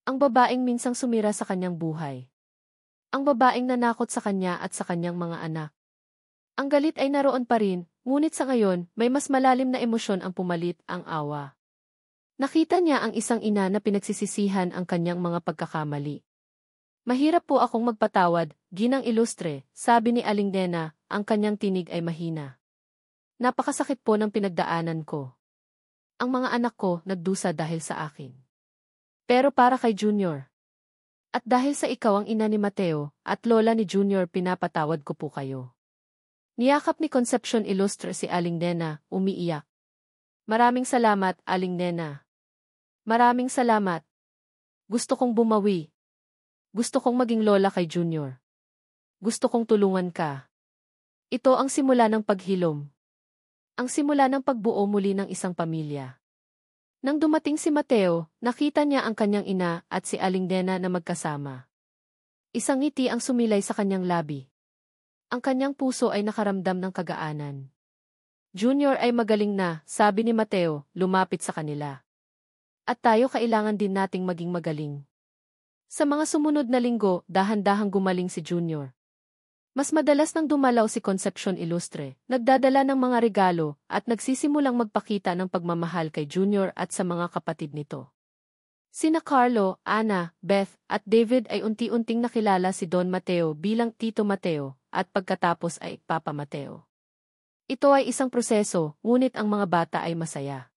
Ang babaeng minsang sumira sa kanyang buhay. Ang babaeng nanakot sa kanya at sa kanyang mga anak. Ang galit ay naroon pa rin, ngunit sa ngayon, may mas malalim na emosyon ang pumalit, ang awa. Nakita niya ang isang ina na pinagsisisihan ang kanyang mga pagkakamali. Mahirap po akong magpatawad, Ginang Ilustre, sabi ni Aling Nena, ang kanyang tinig ay mahina. Napakasakit po ng pinagdaanan ko. Ang mga anak ko nagdusa dahil sa akin. Pero para kay Junior. At dahil sa ikaw ang ina ni Mateo, at lola ni Junior, pinapatawad ko po kayo. Niyakap ni Concepcion Ilustre si Aling Nena, umiiyak. Maraming salamat, Aling Nena. Maraming salamat. Gusto kong bumawi. Gusto kong maging lola kay Junior. Gusto kong tulungan ka. Ito ang simula ng paghilom. Ang simula ng pagbuo muli ng isang pamilya. Nang dumating si Mateo, nakita niya ang kanyang ina at si Aling Nena na magkasama. Isang ngiti ang sumilay sa kanyang labi. Ang kanyang puso ay nakaramdam ng kagaanan. Junior ay magaling na, sabi ni Mateo, lumapit sa kanila. At tayo kailangan din nating maging magaling. Sa mga sumunod na linggo, dahan-dahang gumaling si Junior. Mas madalas nang dumalaw si Concepcion Ilustre, nagdadala ng mga regalo, at nagsisimulang magpakita ng pagmamahal kay Junior at sa mga kapatid nito. Sina Carlo, Ana, Beth, at David ay unti-unting nakilala si Don Mateo bilang Tito Mateo, at pagkatapos ay Papa Mateo. Ito ay isang proseso, ngunit ang mga bata ay masaya.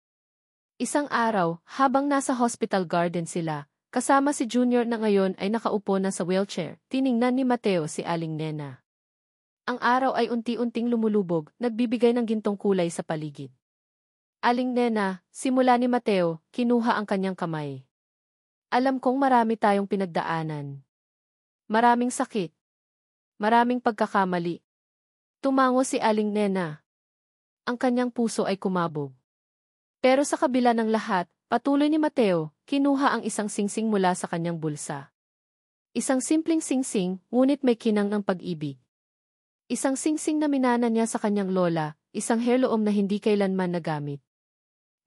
Isang araw, habang nasa hospital garden sila, kasama si Junior na ngayon ay nakaupo na sa wheelchair, tiningnan ni Mateo si Aling Nena. Ang araw ay unti-unting lumulubog, nagbibigay ng gintong kulay sa paligid. Aling Nena, simula ni Mateo, kinuha ang kanyang kamay. Alam kong marami tayong pinagdaanan. Maraming sakit. Maraming pagkakamali. Tumango si Aling Nena. Ang kanyang puso ay kumabog. Pero sa kabila ng lahat, patuloy ni Mateo, kinuha ang isang singsing mula sa kanyang bulsa. Isang simpleng singsing, ngunit may kinang ng pag-ibig. Isang singsing na minana niya sa kanyang lola, isang heirloom na hindi kailanman nagamit.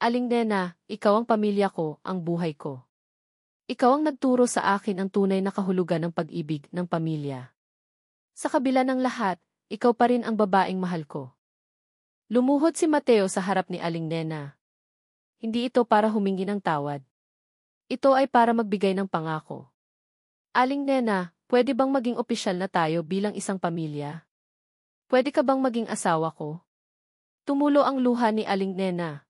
Aling Nena, ikaw ang pamilya ko, ang buhay ko. Ikaw ang nagturo sa akin ang tunay na kahulugan ng pag-ibig ng pamilya. Sa kabila ng lahat, ikaw pa rin ang babaeng mahal ko. Lumuhod si Mateo sa harap ni Aling Nena. Hindi ito para humingi ng tawad. Ito ay para magbigay ng pangako. Aling Nena, pwede bang maging opisyal na tayo bilang isang pamilya? Pwede ka bang maging asawa ko? Tumulo ang luha ni Aling Nena.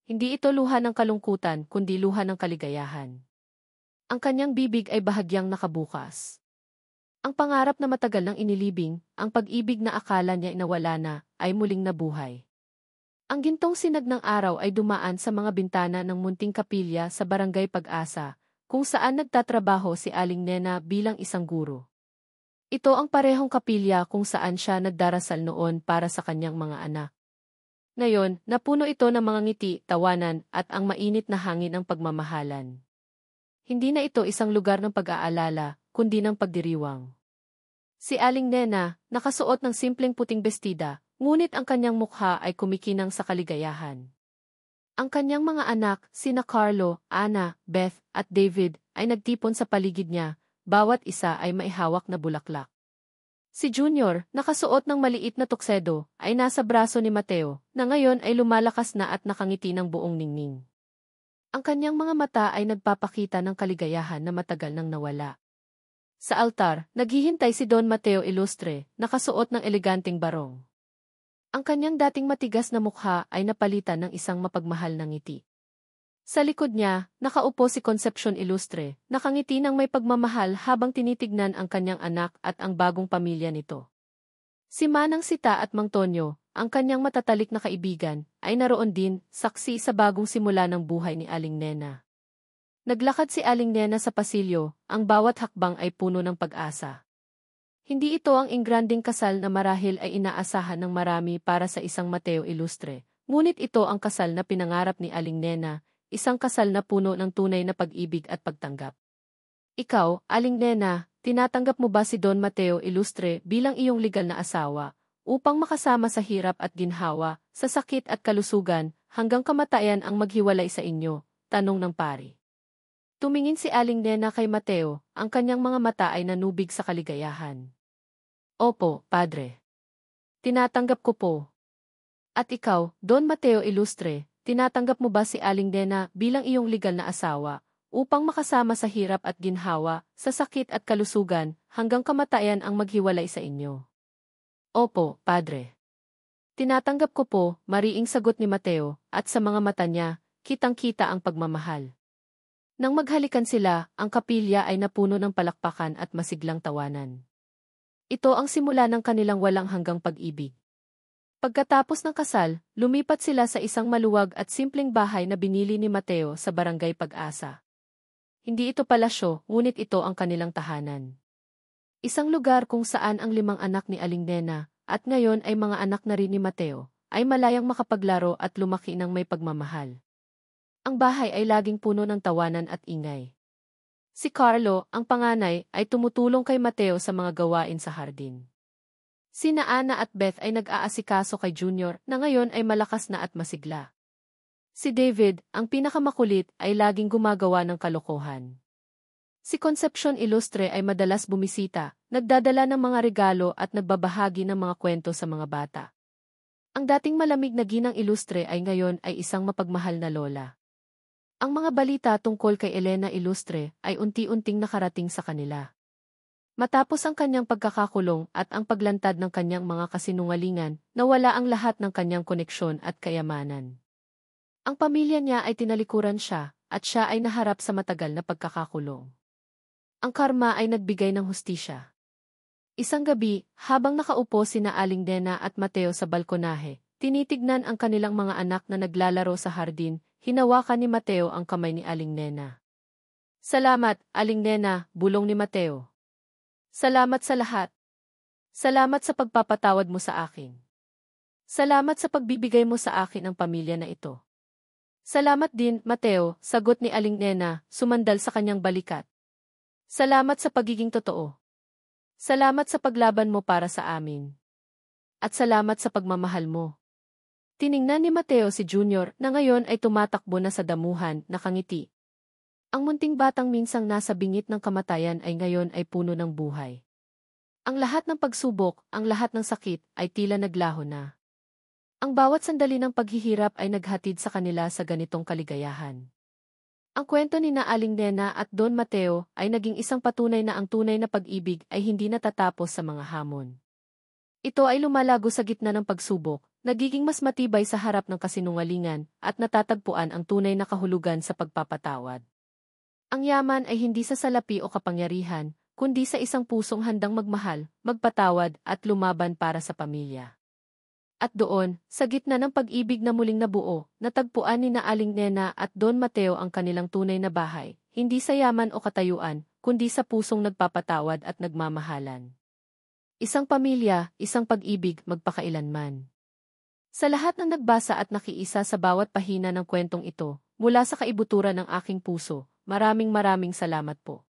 Hindi ito luha ng kalungkutan kundi luha ng kaligayahan. Ang kanyang bibig ay bahagyang nakabukas. Ang pangarap na matagal nang inilibing, ang pag-ibig na akala niya inawala na, ay muling nabuhay. Ang gintong sinag ng araw ay dumaan sa mga bintana ng munting kapilya sa Barangay Pag-asa, kung saan nagtatrabaho si Aling Nena bilang isang guro. Ito ang parehong kapilya kung saan siya nagdarasal noon para sa kanyang mga anak. Ngayon, napuno ito ng mga ngiti, tawanan, at ang mainit na hangin ng pagmamahalan. Hindi na ito isang lugar ng pag-aalala, kundi ng pagdiriwang. Si Aling Nena, nakasuot ng simpleng puting bestida, ngunit ang kanyang mukha ay kumikinang sa kaligayahan. Ang kanyang mga anak, sina Carlo, Ana, Beth, at David, ay nagtipon sa paligid niya, bawat isa ay maihawak na bulaklak. Si Junior, nakasuot ng maliit na tuksedo, ay nasa braso ni Mateo, na ngayon ay lumalakas na at nakangiti ng buong ningning. Ang kanyang mga mata ay nagpapakita ng kaligayahan na matagal nang nawala. Sa altar, naghihintay si Don Mateo Ilustre, nakasuot ng eleganteng barong. Ang kanyang dating matigas na mukha ay napalitan ng isang mapagmahal na ngiti. Sa likod niya, nakaupo si Concepcion Ilustre, nakangiti ng may pagmamahal habang tinitignan ang kanyang anak at ang bagong pamilya nito. Si Manang Sita at Mang Tonyo, ang kanyang matatalik na kaibigan, ay naroon din, saksi sa bagong simula ng buhay ni Aling Nena. Naglakad si Aling Nena sa pasilyo, ang bawat hakbang ay puno ng pag-asa. Hindi ito ang ingranding kasal na marahil ay inaasahan ng marami para sa isang Mateo Ilustre, ngunit ito ang kasal na pinangarap ni Aling Nena, isang kasal na puno ng tunay na pag-ibig at pagtanggap. Ikaw, Aling Nena, tinatanggap mo ba si Don Mateo Ilustre bilang iyong legal na asawa, upang makasama sa hirap at ginhawa, sa sakit at kalusugan, hanggang kamatayan ang maghiwalay sa inyo? Tanong ng pari. Tumingin si Aling Nena kay Mateo, ang kanyang mga mata ay nanubig sa kaligayahan. Opo, Padre. Tinatanggap ko po. At ikaw, Don Mateo Ilustre, tinatanggap mo ba si Aling Nena bilang iyong legal na asawa, upang makasama sa hirap at ginhawa, sa sakit at kalusugan, hanggang kamatayan ang maghiwalay sa inyo? Opo, Padre. Tinatanggap ko po, mariing sagot ni Mateo, at sa mga mata niya, kitang-kita ang pagmamahal. Nang maghalikan sila, ang kapilya ay napuno ng palakpakan at masiglang tawanan. Ito ang simula ng kanilang walang hanggang pag-ibig. Pagkatapos ng kasal, lumipat sila sa isang maluwag at simpleng bahay na binili ni Mateo sa Barangay Pag-asa. Hindi ito palasyo, ngunit ito ang kanilang tahanan. Isang lugar kung saan ang 5 anak ni Aling Nena, at ngayon ay mga anak na rin ni Mateo, ay malayang makapaglaro at lumaki ng may pagmamahal. Ang bahay ay laging puno ng tawanan at ingay. Si Carlo, ang panganay, ay tumutulong kay Mateo sa mga gawain sa hardin. Sina Ana at Beth ay nag-aasikaso kay Junior na ngayon ay malakas na at masigla. Si David, ang pinakamakulit, ay laging gumagawa ng kalokohan. Si Concepcion Ilustre ay madalas bumisita, nagdadala ng mga regalo at nagbabahagi ng mga kwento sa mga bata. Ang dating malamig na ginang Ilustre ay ngayon ay isang mapagmahal na lola. Ang mga balita tungkol kay Elena Ilustre ay unti-unting nakarating sa kanila. Matapos ang kanyang pagkakakulong at ang paglantad ng kanyang mga kasinungalingan, nawala ang lahat ng kanyang koneksyon at kayamanan. Ang pamilya niya ay tinalikuran siya, at siya ay naharap sa matagal na pagkakakulong. Ang karma ay nagbigay ng hustisya. Isang gabi, habang nakaupo sina Aling Nena at Mateo sa balkonahe, tinitignan ang kanilang mga anak na naglalaro sa hardin, hinawakan ni Mateo ang kamay ni Aling Nena. Salamat, Aling Nena, bulong ni Mateo. Salamat sa lahat. Salamat sa pagpapatawad mo sa akin. Salamat sa pagbibigay mo sa akin ang pamilya na ito. Salamat din, Mateo, sagot ni Aling Nena, sumandal sa kanyang balikat. Salamat sa pagiging totoo. Salamat sa paglaban mo para sa amin. At salamat sa pagmamahal mo. Tiningnan ni Mateo si Junior na ngayon ay tumatakbo na sa damuhan, nakangiti. Ang munting batang minsang nasa bingit ng kamatayan ay ngayon ay puno ng buhay. Ang lahat ng pagsubok, ang lahat ng sakit, ay tila naglaho na. Ang bawat sandali ng paghihirap ay naghatid sa kanila sa ganitong kaligayahan. Ang kwento ni na Aling Nena at Don Mateo ay naging isang patunay na ang tunay na pag-ibig ay hindi natatapos sa mga hamon. Ito ay lumalago sa gitna ng pagsubok, nagiging mas matibay sa harap ng kasinungalingan, at natatagpuan ang tunay na kahulugan sa pagpapatawad. Ang yaman ay hindi sa salapi o kapangyarihan, kundi sa isang pusong handang magmahal, magpatawad at lumaban para sa pamilya. At doon, sa gitna ng pag-ibig na muling nabuo, natagpuan ni na Aling Nena at Don Mateo ang kanilang tunay na bahay, hindi sa yaman o katayuan, kundi sa pusong nagpapatawad at nagmamahalan. Isang pamilya, isang pag-ibig magpakailanman. Sa lahat ng nagbasa at nakiisa sa bawat pahina ng kwentong ito, mula sa kaibuturan ng aking puso, maraming salamat po.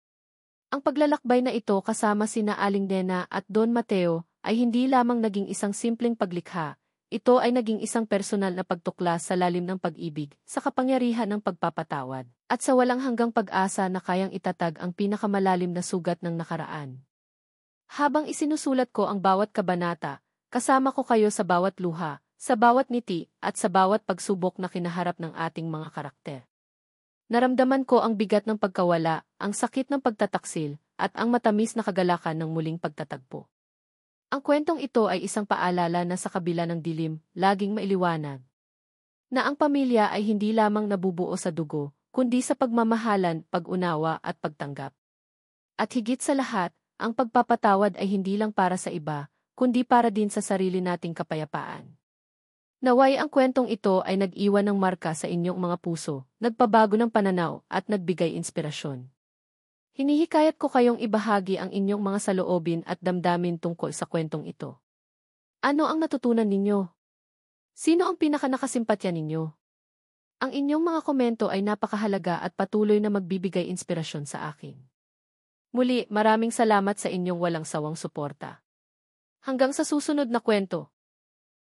Ang paglalakbay na ito kasama sina Aling Nena at Don Mateo ay hindi lamang naging isang simpleng paglikha, ito ay naging isang personal na pagtuklas sa lalim ng pag-ibig, sa kapangyarihan ng pagpapatawad, at sa walang hanggang pag-asa na kayang itatag ang pinakamalalim na sugat ng nakaraan. Habang isinusulat ko ang bawat kabanata, kasama ko kayo sa bawat luha, sa bawat ngiti, at sa bawat pagsubok na kinaharap ng ating mga karakter. Naramdaman ko ang bigat ng pagkawala, ang sakit ng pagtataksil, at ang matamis na kagalakan ng muling pagtatagpo. Ang kwentong ito ay isang paalala na sa kabila ng dilim, laging mailiwanag. Na ang pamilya ay hindi lamang nabubuo sa dugo, kundi sa pagmamahalan, pag-unawa at pagtanggap. At higit sa lahat, ang pagpapatawad ay hindi lang para sa iba, kundi para din sa sarili nating kapayapaan. Naway ang kwentong ito ay nag-iwan ng marka sa inyong mga puso, nagpabago ng pananaw at nagbigay inspirasyon. Hinihikayat ko kayong ibahagi ang inyong mga saloobin at damdamin tungkol sa kwentong ito. Ano ang natutunan ninyo? Sino ang pinakanakasimpatya ninyo? Ang inyong mga komento ay napakahalaga at patuloy na magbibigay inspirasyon sa akin. Muli, maraming salamat sa inyong walang sawang suporta. Hanggang sa susunod na kwento.